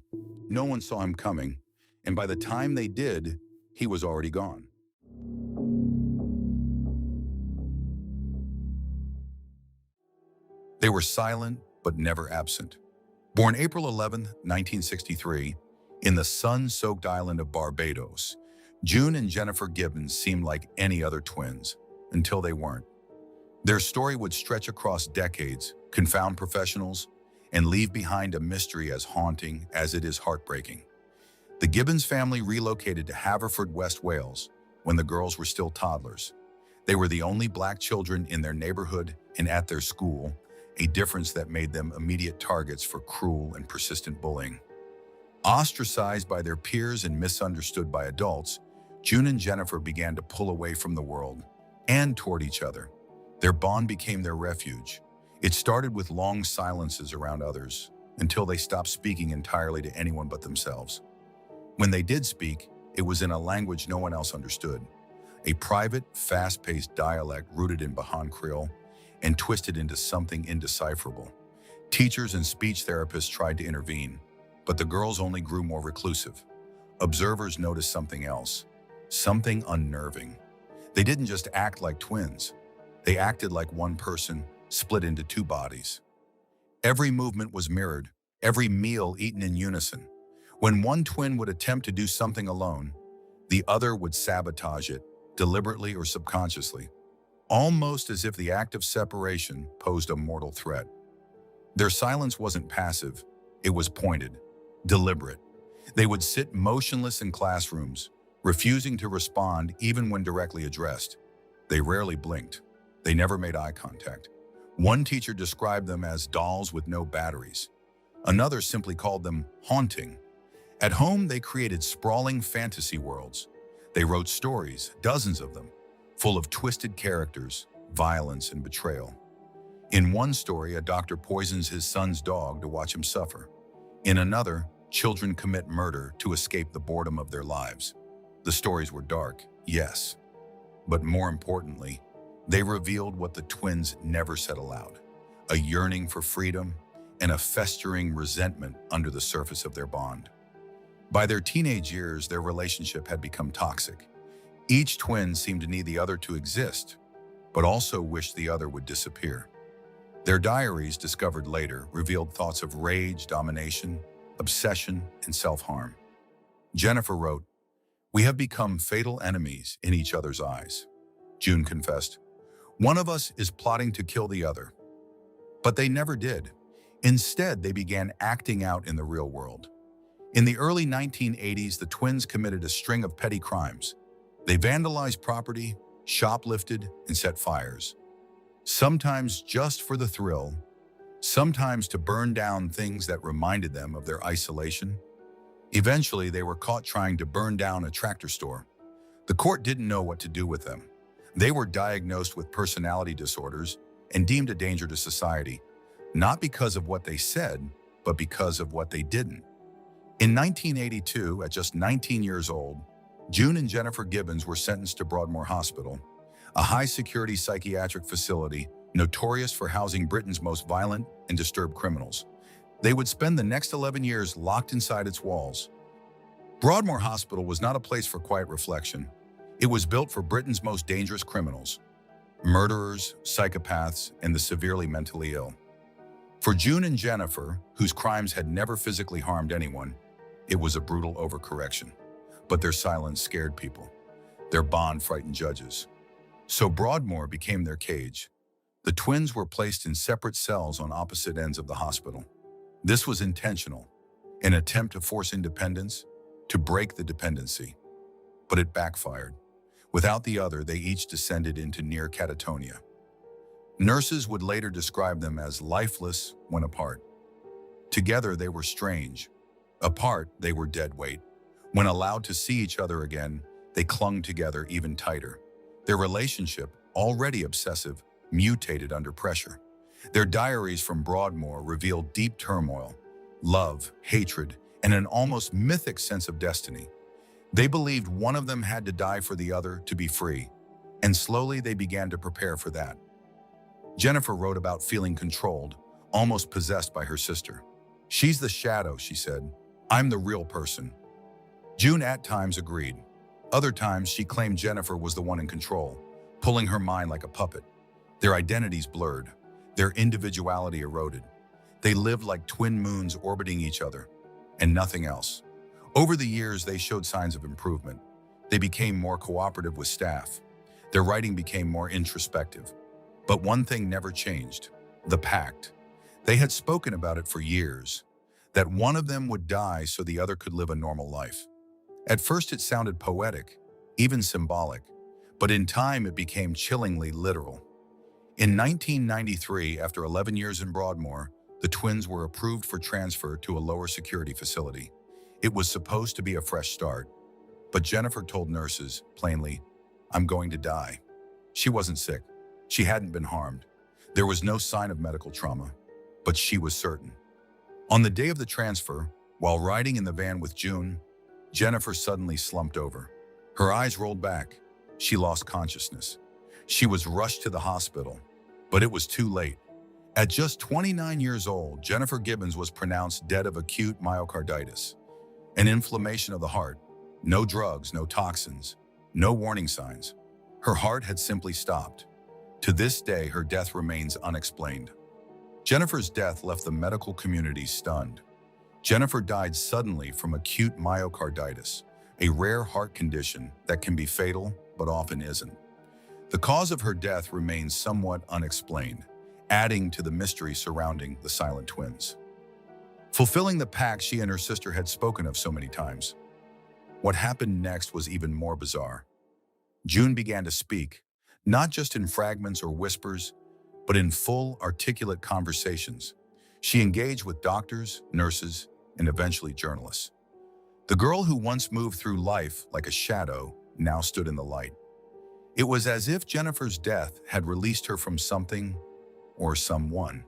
No one saw him coming. And by the time they did, he was already gone. They were silent, but never absent. Born April 11, 1963, in the sun-soaked island of Barbados, June and Jennifer Gibbons seemed like any other twins, until they weren't. Their story would stretch across decades, confound professionals, and leave behind a mystery as haunting as it is heartbreaking. The Gibbons family relocated to Haverford, West Wales, when the girls were still toddlers. They were the only black children in their neighborhood and at their school, a difference that made them immediate targets for cruel and persistent bullying. Ostracized by their peers and misunderstood by adults, June and Jennifer began to pull away from the world and toward each other. Their bond became their refuge. It started with long silences around others, until they stopped speaking entirely to anyone but themselves. When they did speak, it was in a language no one else understood, a private, fast-paced dialect rooted in Bajan Creole and twisted into something indecipherable. Teachers and speech therapists tried to intervene, but the girls only grew more reclusive. Observers noticed something else, something unnerving. They didn't just act like twins. They acted like one person, split into two bodies. Every movement was mirrored, every meal eaten in unison. When one twin would attempt to do something alone, the other would sabotage it, deliberately or subconsciously, almost as if the act of separation posed a mortal threat. Their silence wasn't passive, it was pointed, deliberate. They would sit motionless in classrooms, refusing to respond even when directly addressed. They rarely blinked. They never made eye contact. One teacher described them as dolls with no batteries. Another simply called them haunting. At home, they created sprawling fantasy worlds. They wrote stories, dozens of them, full of twisted characters, violence, and betrayal. In one story, a doctor poisons his son's dog to watch him suffer. In another, children commit murder to escape the boredom of their lives. The stories were dark, yes, but more importantly, they revealed what the twins never said aloud, a yearning for freedom and a festering resentment under the surface of their bond. By their teenage years, their relationship had become toxic. Each twin seemed to need the other to exist, but also wished the other would disappear. Their diaries, discovered later, revealed thoughts of rage, domination, obsession, and self-harm. Jennifer wrote, "We have become fatal enemies in each other's eyes." June confessed, "One of us is plotting to kill the other." But they never did. Instead, they began acting out in the real world. In the early 1980s, the twins committed a string of petty crimes. They vandalized property, shoplifted, and set fires. Sometimes just for the thrill, sometimes to burn down things that reminded them of their isolation. Eventually, they were caught trying to burn down a tractor store. The court didn't know what to do with them. They were diagnosed with personality disorders and deemed a danger to society, not because of what they said, but because of what they didn't. In 1982, at just 19 years old, June and Jennifer Gibbons were sentenced to Broadmoor Hospital, a high-security psychiatric facility notorious for housing Britain's most violent and disturbed criminals. They would spend the next 11 years locked inside its walls. Broadmoor Hospital was not a place for quiet reflection. It was built for Britain's most dangerous criminals, murderers, psychopaths, and the severely mentally ill. For June and Jennifer, whose crimes had never physically harmed anyone, it was a brutal overcorrection. But their silence scared people. Their bond frightened judges. So Broadmoor became their cage. The twins were placed in separate cells on opposite ends of the hospital. This was intentional, an attempt to force independence, to break the dependency. But it backfired. Without the other, they each descended into near catatonia. Nurses would later describe them as lifeless when apart. Together, they were strange. Apart, they were dead weight. When allowed to see each other again, they clung together even tighter. Their relationship, already obsessive, mutated under pressure. Their diaries from Broadmoor revealed deep turmoil, love, hatred, and an almost mythic sense of destiny. They believed one of them had to die for the other to be free, and slowly they began to prepare for that. Jennifer wrote about feeling controlled, almost possessed by her sister. "She's the shadow," she said. "I'm the real person." June at times agreed. Other times she claimed Jennifer was the one in control, pulling her mind like a puppet. Their identities blurred, their individuality eroded. They lived like twin moons orbiting each other, and nothing else. Over the years, they showed signs of improvement. They became more cooperative with staff. Their writing became more introspective. But one thing never changed: the pact. They had spoken about it for years, that one of them would die so the other could live a normal life. At first it sounded poetic, even symbolic, but in time it became chillingly literal. In 1993, after 11 years in Broadmoor, the twins were approved for transfer to a lower security facility. It was supposed to be a fresh start, but Jennifer told nurses, plainly, "I'm going to die." She wasn't sick. She hadn't been harmed. There was no sign of medical trauma, but she was certain. On the day of the transfer, while riding in the van with June, Jennifer suddenly slumped over. Her eyes rolled back. She lost consciousness. She was rushed to the hospital, but it was too late. At just 29 years old, Jennifer Gibbons was pronounced dead of acute myocarditis, an inflammation of the heart. No drugs, no toxins, no warning signs. Her heart had simply stopped. To this day, her death remains unexplained. Jennifer's death left the medical community stunned. Jennifer died suddenly from acute myocarditis, a rare heart condition that can be fatal but often isn't. The cause of her death remains somewhat unexplained, adding to the mystery surrounding the silent twins. Fulfilling the pact she and her sister had spoken of so many times. What happened next was even more bizarre. June began to speak, not just in fragments or whispers, but in full, articulate conversations. She engaged with doctors, nurses, and eventually journalists. The girl who once moved through life like a shadow now stood in the light. It was as if Jennifer's death had released her from something or someone.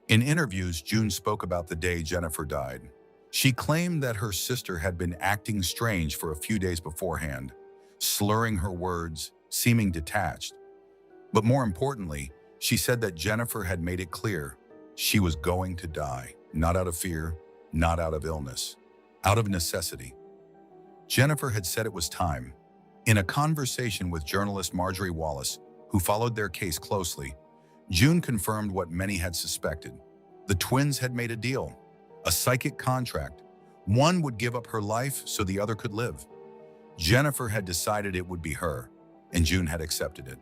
In interviews, June spoke about the day Jennifer died. She claimed that her sister had been acting strange for a few days beforehand, slurring her words, seeming detached. But more importantly, she said that Jennifer had made it clear she was going to die, not out of fear, not out of illness, out of necessity. Jennifer had said it was time. In a conversation with journalist Marjorie Wallace, who followed their case closely, June confirmed what many had suspected. The twins had made a deal, a psychic contract. One would give up her life so the other could live. Jennifer had decided it would be her, and June had accepted it.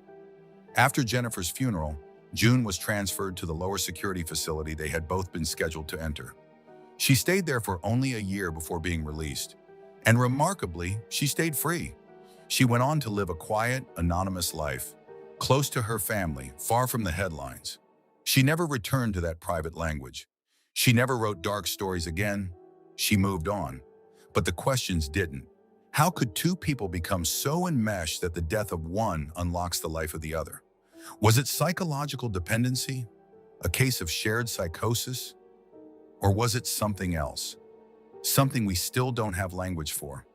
After Jennifer's funeral, June was transferred to the lower security facility they had both been scheduled to enter. She stayed there for only a year before being released, and remarkably, she stayed free. She went on to live a quiet, anonymous life, close to her family, far from the headlines. She never returned to that private language. She never wrote dark stories again. She moved on. But the questions didn't. How could two people become so enmeshed that the death of one unlocks the life of the other? Was it psychological dependency? A case of shared psychosis? Or was it something else? Something we still don't have language for.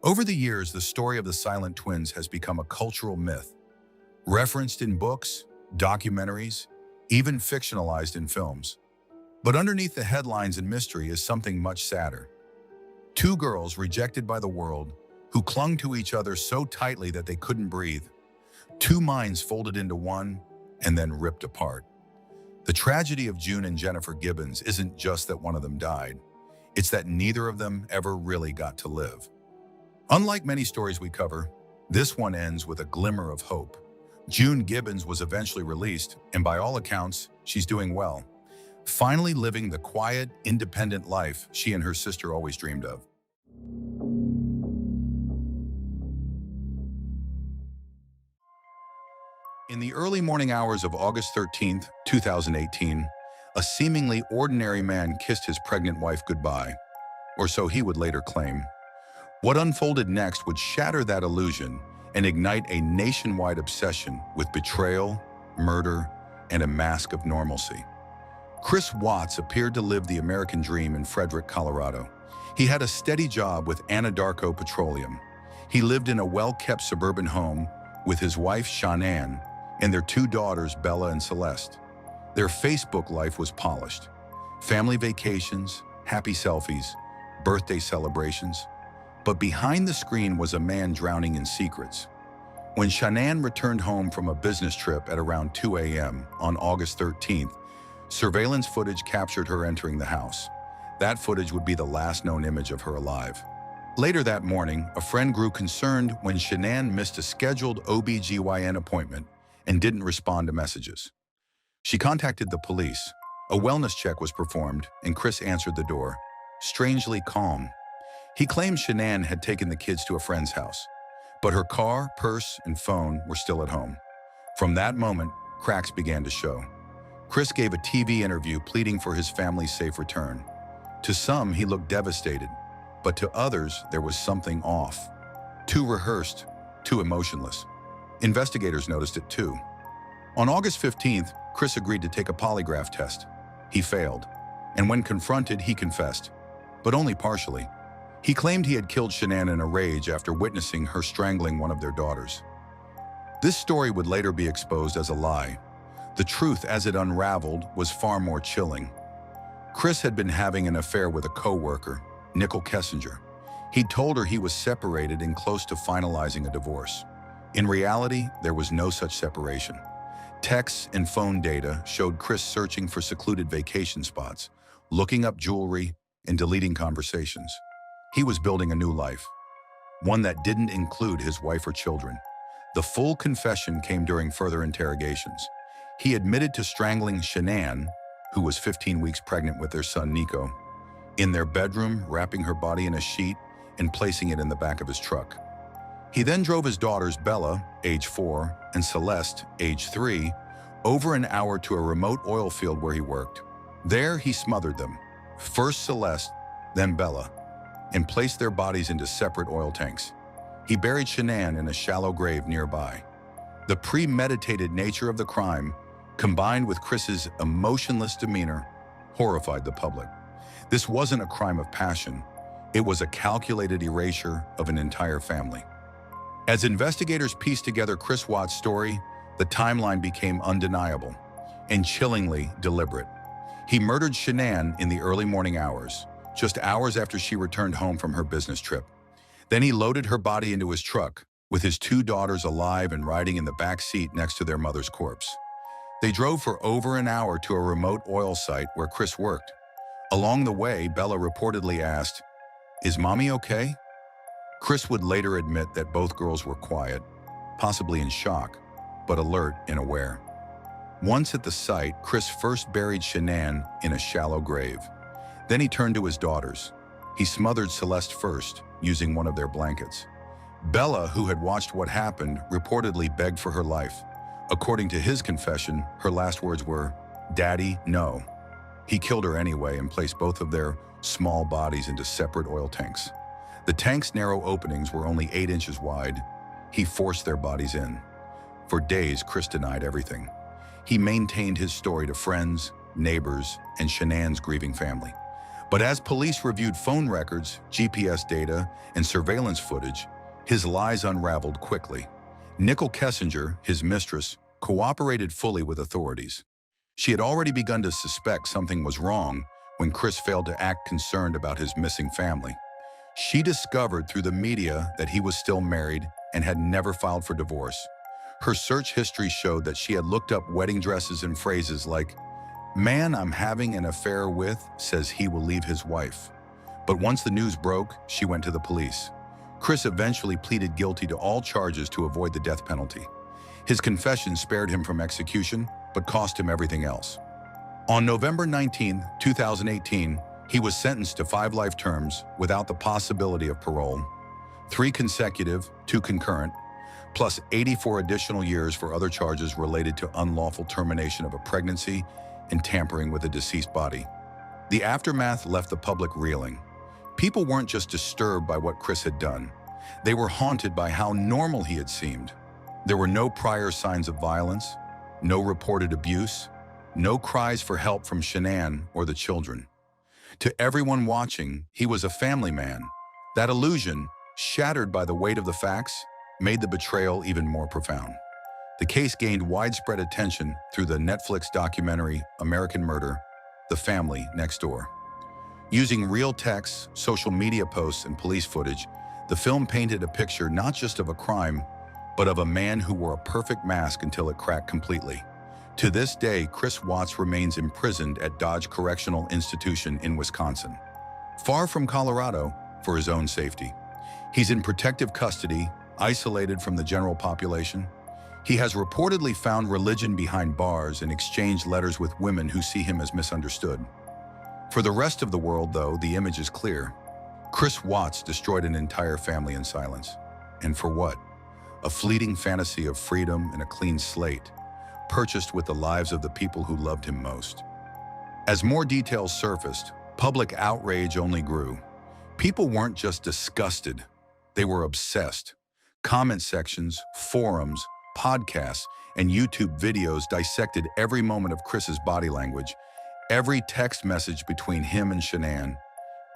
Over the years, the story of the silent twins has become a cultural myth, referenced in books, documentaries, even fictionalized in films. But underneath the headlines and mystery is something much sadder. Two girls rejected by the world, who clung to each other so tightly that they couldn't breathe. Two minds folded into one and then ripped apart. The tragedy of June and Jennifer Gibbons isn't just that one of them died. It's that neither of them ever really got to live. Unlike many stories we cover, this one ends with a glimmer of hope. June Gibbons was eventually released, and by all accounts, she's doing well, finally living the quiet, independent life she and her sister always dreamed of. In the early morning hours of August 13th, 2018, a seemingly ordinary man kissed his pregnant wife goodbye, or so he would later claim. What unfolded next would shatter that illusion and ignite a nationwide obsession with betrayal, murder, and a mask of normalcy. Chris Watts appeared to live the American dream in Frederick, Colorado. He had a steady job with Anadarko Petroleum. He lived in a well-kept suburban home with his wife, Shanann, and their two daughters, Bella and Celeste. Their Facebook life was polished. Family vacations, happy selfies, birthday celebrations. But behind the screen was a man drowning in secrets. When Shanann returned home from a business trip at around 2 a.m. on August 13th, surveillance footage captured her entering the house. That footage would be the last known image of her alive. Later that morning, a friend grew concerned when Shanann missed a scheduled OB/GYN appointment and didn't respond to messages. She contacted the police. A wellness check was performed, and Chris answered the door, strangely calm. He claimed Shanann had taken the kids to a friend's house, but her car, purse, and phone were still at home. From that moment, cracks began to show. Chris gave a TV interview pleading for his family's safe return. To some, he looked devastated, but to others, there was something off. Too rehearsed, too emotionless. Investigators noticed it too. On August 15th, Chris agreed to take a polygraph test. He failed, and when confronted, he confessed, but only partially. He claimed he had killed Shanann in a rage after witnessing her strangling one of their daughters. This story would later be exposed as a lie. The truth, as it unraveled, was far more chilling. Chris had been having an affair with a co-worker, Nicole Kessinger. He'd told her he was separated and close to finalizing a divorce. In reality, there was no such separation. Texts and phone data showed Chris searching for secluded vacation spots, looking up jewelry, and deleting conversations. He was building a new life, one that didn't include his wife or children. The full confession came during further interrogations. He admitted to strangling Shanann, who was 15 weeks pregnant with their son Nico, in their bedroom, wrapping her body in a sheet and placing it in the back of his truck. He then drove his daughters Bella, age 4, and Celeste, age 3, over an hour to a remote oil field where he worked. There, he smothered them, first Celeste, then Bella, and placed their bodies into separate oil tanks. He buried Shanann in a shallow grave nearby. The premeditated nature of the crime, combined with Chris's emotionless demeanor, horrified the public. This wasn't a crime of passion. It was a calculated erasure of an entire family. As investigators pieced together Chris Watts' story, the timeline became undeniable and chillingly deliberate. He murdered Shanann in the early morning hours, just hours after she returned home from her business trip. Then he loaded her body into his truck, with his two daughters alive and riding in the back seat next to their mother's corpse. They drove for over an hour to a remote oil site where Chris worked. Along the way, Bella reportedly asked, "Is Mommy okay?" Chris would later admit that both girls were quiet, possibly in shock, but alert and aware. Once at the site, Chris first buried Shanann in a shallow grave. Then he turned to his daughters. He smothered Celeste first, using one of their blankets. Bella, who had watched what happened, reportedly begged for her life. According to his confession, her last words were, "Daddy, no." He killed her anyway and placed both of their small bodies into separate oil tanks. The tank's narrow openings were only 8 inches wide. He forced their bodies in. For days, Chris denied everything. He maintained his story to friends, neighbors, and Shanann's grieving family. But as police reviewed phone records, GPS data, and surveillance footage, his lies unraveled quickly. Nicole Kessinger, his mistress, cooperated fully with authorities. She had already begun to suspect something was wrong when Chris failed to act concerned about his missing family. She discovered through the media that he was still married and had never filed for divorce. Her search history showed that she had looked up wedding dresses and phrases like, "Man I'm having an affair with says he will leave his wife." But once the news broke, she went to the police. Chris eventually pleaded guilty to all charges to avoid the death penalty. His confession spared him from execution, but cost him everything else. On November 19, 2018, he was sentenced to 5 life terms without the possibility of parole, 3 consecutive, 2 concurrent, plus 84 additional years for other charges related to unlawful termination of a pregnancy and tampering with a deceased body. The aftermath left the public reeling. People weren't just disturbed by what Chris had done. They were haunted by how normal he had seemed. There were no prior signs of violence, No reported abuse, no cries for help from Shanann or the children. To everyone watching, he was a family man. That illusion, shattered by the weight of the facts, made the betrayal even more profound. The case gained widespread attention through the Netflix documentary American Murder: The Family Next Door. Using real texts, social media posts, and police footage, the film painted a picture not just of a crime, but of a man who wore a perfect mask until it cracked completely. To this day, Chris Watts remains imprisoned at Dodge Correctional Institution in Wisconsin, far from Colorado, for his own safety. He's in protective custody, isolated from the general population. He has reportedly found religion behind bars and exchanged letters with women who see him as misunderstood. For the rest of the world, though, the image is clear. Chris Watts destroyed an entire family in silence. And for what? A fleeting fantasy of freedom and a clean slate, purchased with the lives of the people who loved him most. As more details surfaced, public outrage only grew. People weren't just disgusted, they were obsessed. Comment sections, forums, podcasts, and YouTube videos dissected every moment of Chris's body language, every text message between him and Shanann,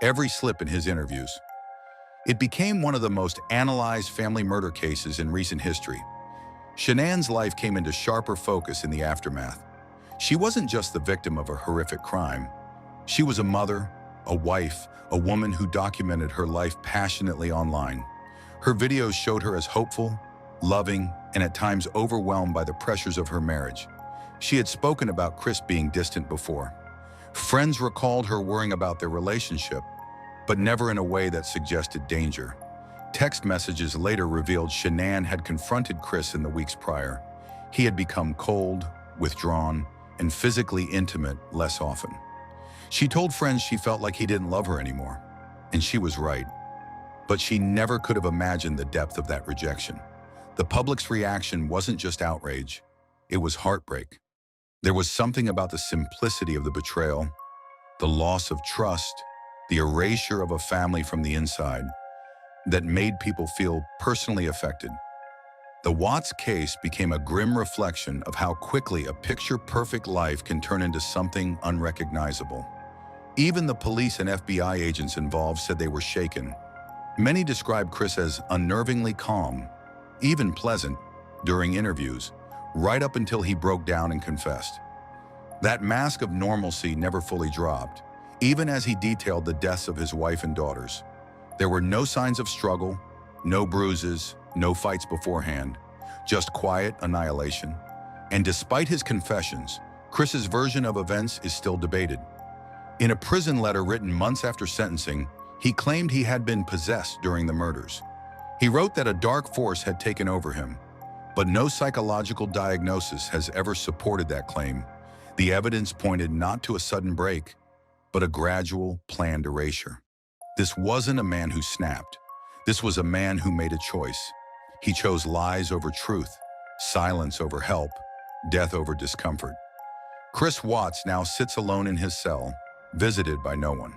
every slip in his interviews. It became one of the most analyzed family murder cases in recent history. Shanann's life came into sharper focus in the aftermath. She wasn't just the victim of a horrific crime. She was a mother, a wife, a woman who documented her life passionately online. Her videos showed her as hopeful, loving, and at times overwhelmed by the pressures of her marriage. She had spoken about Chris being distant before. Friends recalled her worrying about their relationship, but never in a way that suggested danger. Text messages later revealed Shanann had confronted Chris in the weeks prior. He had become cold, withdrawn, and physically intimate less often. She told friends she felt like he didn't love her anymore, and she was right. But she never could have imagined the depth of that rejection. The public's reaction wasn't just outrage, it was heartbreak. There was something about the simplicity of the betrayal, the loss of trust, the erasure of a family from the inside, that made people feel personally affected. The Watts case became a grim reflection of how quickly a picture-perfect life can turn into something unrecognizable. Even the police and FBI agents involved said they were shaken. Many described Chris as unnervingly calm, even pleasant, during interviews, right up until he broke down and confessed. That mask of normalcy never fully dropped, even as he detailed the deaths of his wife and daughters. There were no signs of struggle, no bruises, no fights beforehand, just quiet annihilation. And despite his confessions, Chris's version of events is still debated. In a prison letter written months after sentencing, he claimed he had been possessed during the murders. He wrote that a dark force had taken over him, but no psychological diagnosis has ever supported that claim. The evidence pointed not to a sudden break, but a gradual, planned erasure. This wasn't a man who snapped. This was a man who made a choice. He chose lies over truth, silence over help, death over discomfort. Chris Watts now sits alone in his cell, visited by no one.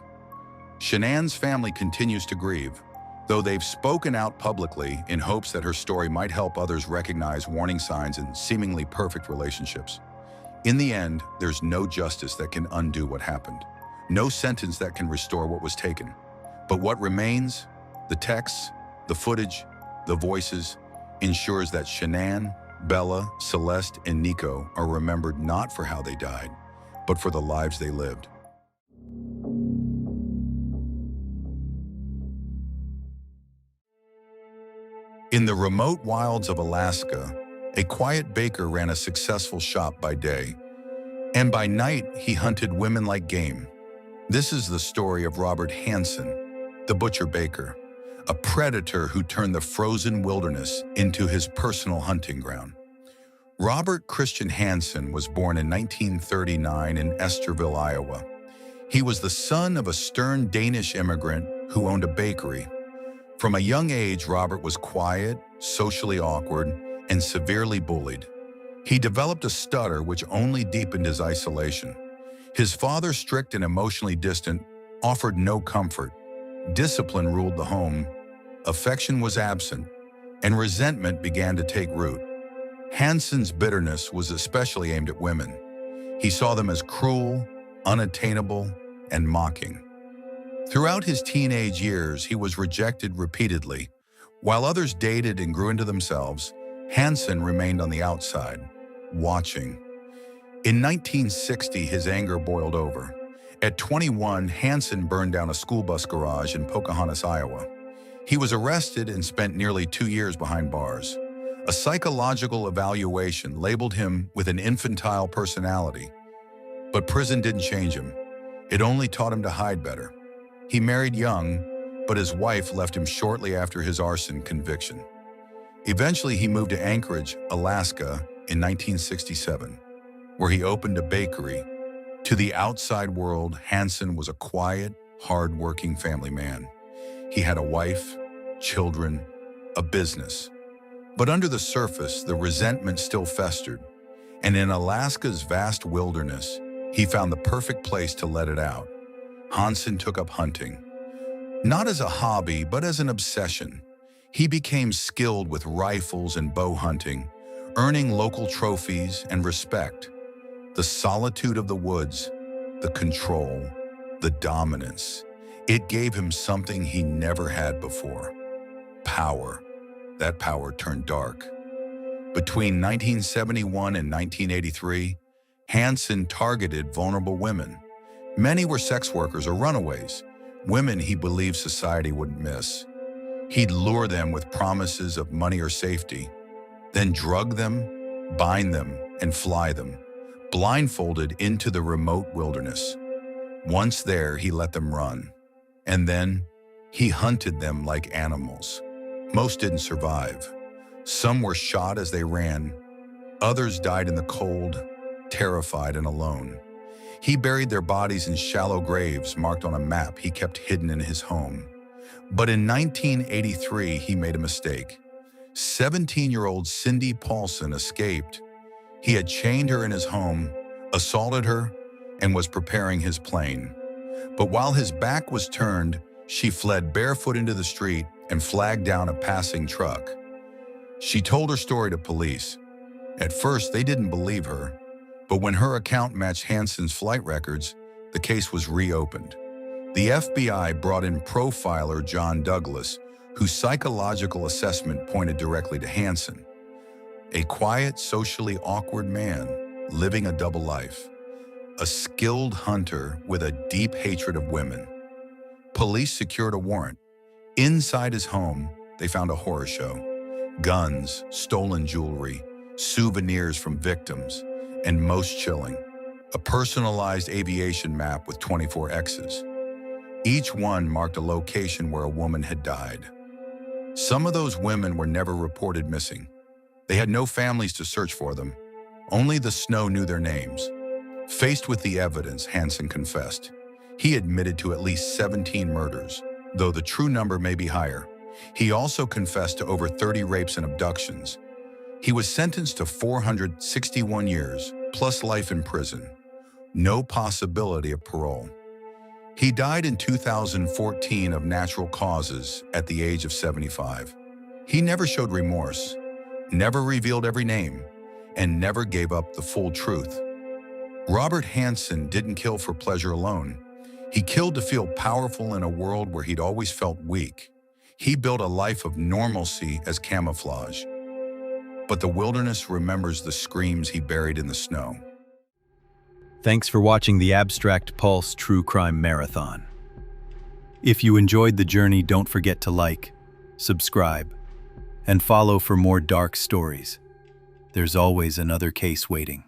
Shanann's family continues to grieve, though they've spoken out publicly in hopes that her story might help others recognize warning signs in seemingly perfect relationships. In the end, there's no justice that can undo what happened, no sentence that can restore what was taken. But what remains, the texts, the footage, the voices, ensures that Shanann, Bella, Celeste, and Nico are remembered not for how they died, but for the lives they lived. In the remote wilds of Alaska, a quiet baker ran a successful shop by day, and by night he hunted women like game. This is the story of Robert Hansen, the butcher baker, a predator who turned the frozen wilderness into his personal hunting ground. Robert Christian Hansen was born in 1939 in Esterville, Iowa. He was the son of a stern Danish immigrant who owned a bakery. From a young age, Robert was quiet, socially awkward, and severely bullied. He developed a stutter which only deepened his isolation. His father, strict and emotionally distant, offered no comfort. Discipline ruled the home, affection was absent, and resentment began to take root. Hansen's bitterness was especially aimed at women. He saw them as cruel, unattainable, and mocking. Throughout his teenage years, he was rejected repeatedly. While others dated and grew into themselves, Hansen remained on the outside, watching. In 1960, his anger boiled over. At 21, Hansen burned down a school bus garage in Pocahontas, Iowa. He was arrested and spent nearly 2 years behind bars. A psychological evaluation labeled him with an infantile personality. But prison didn't change him. It only taught him to hide better. He married young, but his wife left him shortly after his arson conviction. Eventually, he moved to Anchorage, Alaska in 1967, where he opened a bakery. To the outside world, Hansen was a quiet, hard-working family man. He had a wife, children, a business. But under the surface, the resentment still festered. And in Alaska's vast wilderness, he found the perfect place to let it out. Hansen took up hunting. Not as a hobby, but as an obsession. He became skilled with rifles and bow hunting, earning local trophies and respect. The solitude of the woods, the control, the dominance, it gave him something he never had before. Power. That power turned dark. Between 1971 and 1983, Hansen targeted vulnerable women. Many were sex workers or runaways, women he believed society wouldn't miss. He'd lure them with promises of money or safety, then drug them, bind them, and fly them, blindfolded into the remote wilderness. Once there, he let them run. And then, he hunted them like animals. Most didn't survive. Some were shot as they ran. Others died in the cold, terrified and alone. He buried their bodies in shallow graves marked on a map he kept hidden in his home. But in 1983, he made a mistake. 17-year-old Cindy Paulson escaped. He had chained her in his home, assaulted her, and was preparing his plane. But while his back was turned, she fled barefoot into the street and flagged down a passing truck. She told her story to police. At first, they didn't believe her, but when her account matched Hansen's flight records, the case was reopened. The FBI brought in profiler John Douglas, whose psychological assessment pointed directly to Hansen. A quiet, socially awkward man living a double life. A skilled hunter with a deep hatred of women. Police secured a warrant. Inside his home, they found a horror show. Guns, stolen jewelry, souvenirs from victims, and most chilling, a personalized aviation map with 24 X's. Each one marked a location where a woman had died. Some of those women were never reported missing. They had no families to search for them. Only the snow knew their names. Faced with the evidence, Hansen confessed. He admitted to at least 17 murders, though the true number may be higher. He also confessed to over 30 rapes and abductions. He was sentenced to 461 years, plus life in prison. No possibility of parole. He died in 2014 of natural causes at the age of 75. He never showed remorse, never revealed every name, and never gave up the full truth. Robert Hansen didn't kill for pleasure alone. He killed to feel powerful in a world where he'd always felt weak. He built a life of normalcy as camouflage. But the wilderness remembers the screams he buried in the snow. Thanks for watching the Abstract Pulse True Crime Marathon. If you enjoyed the journey, don't forget to like, subscribe, and follow for more dark stories. There's always another case waiting.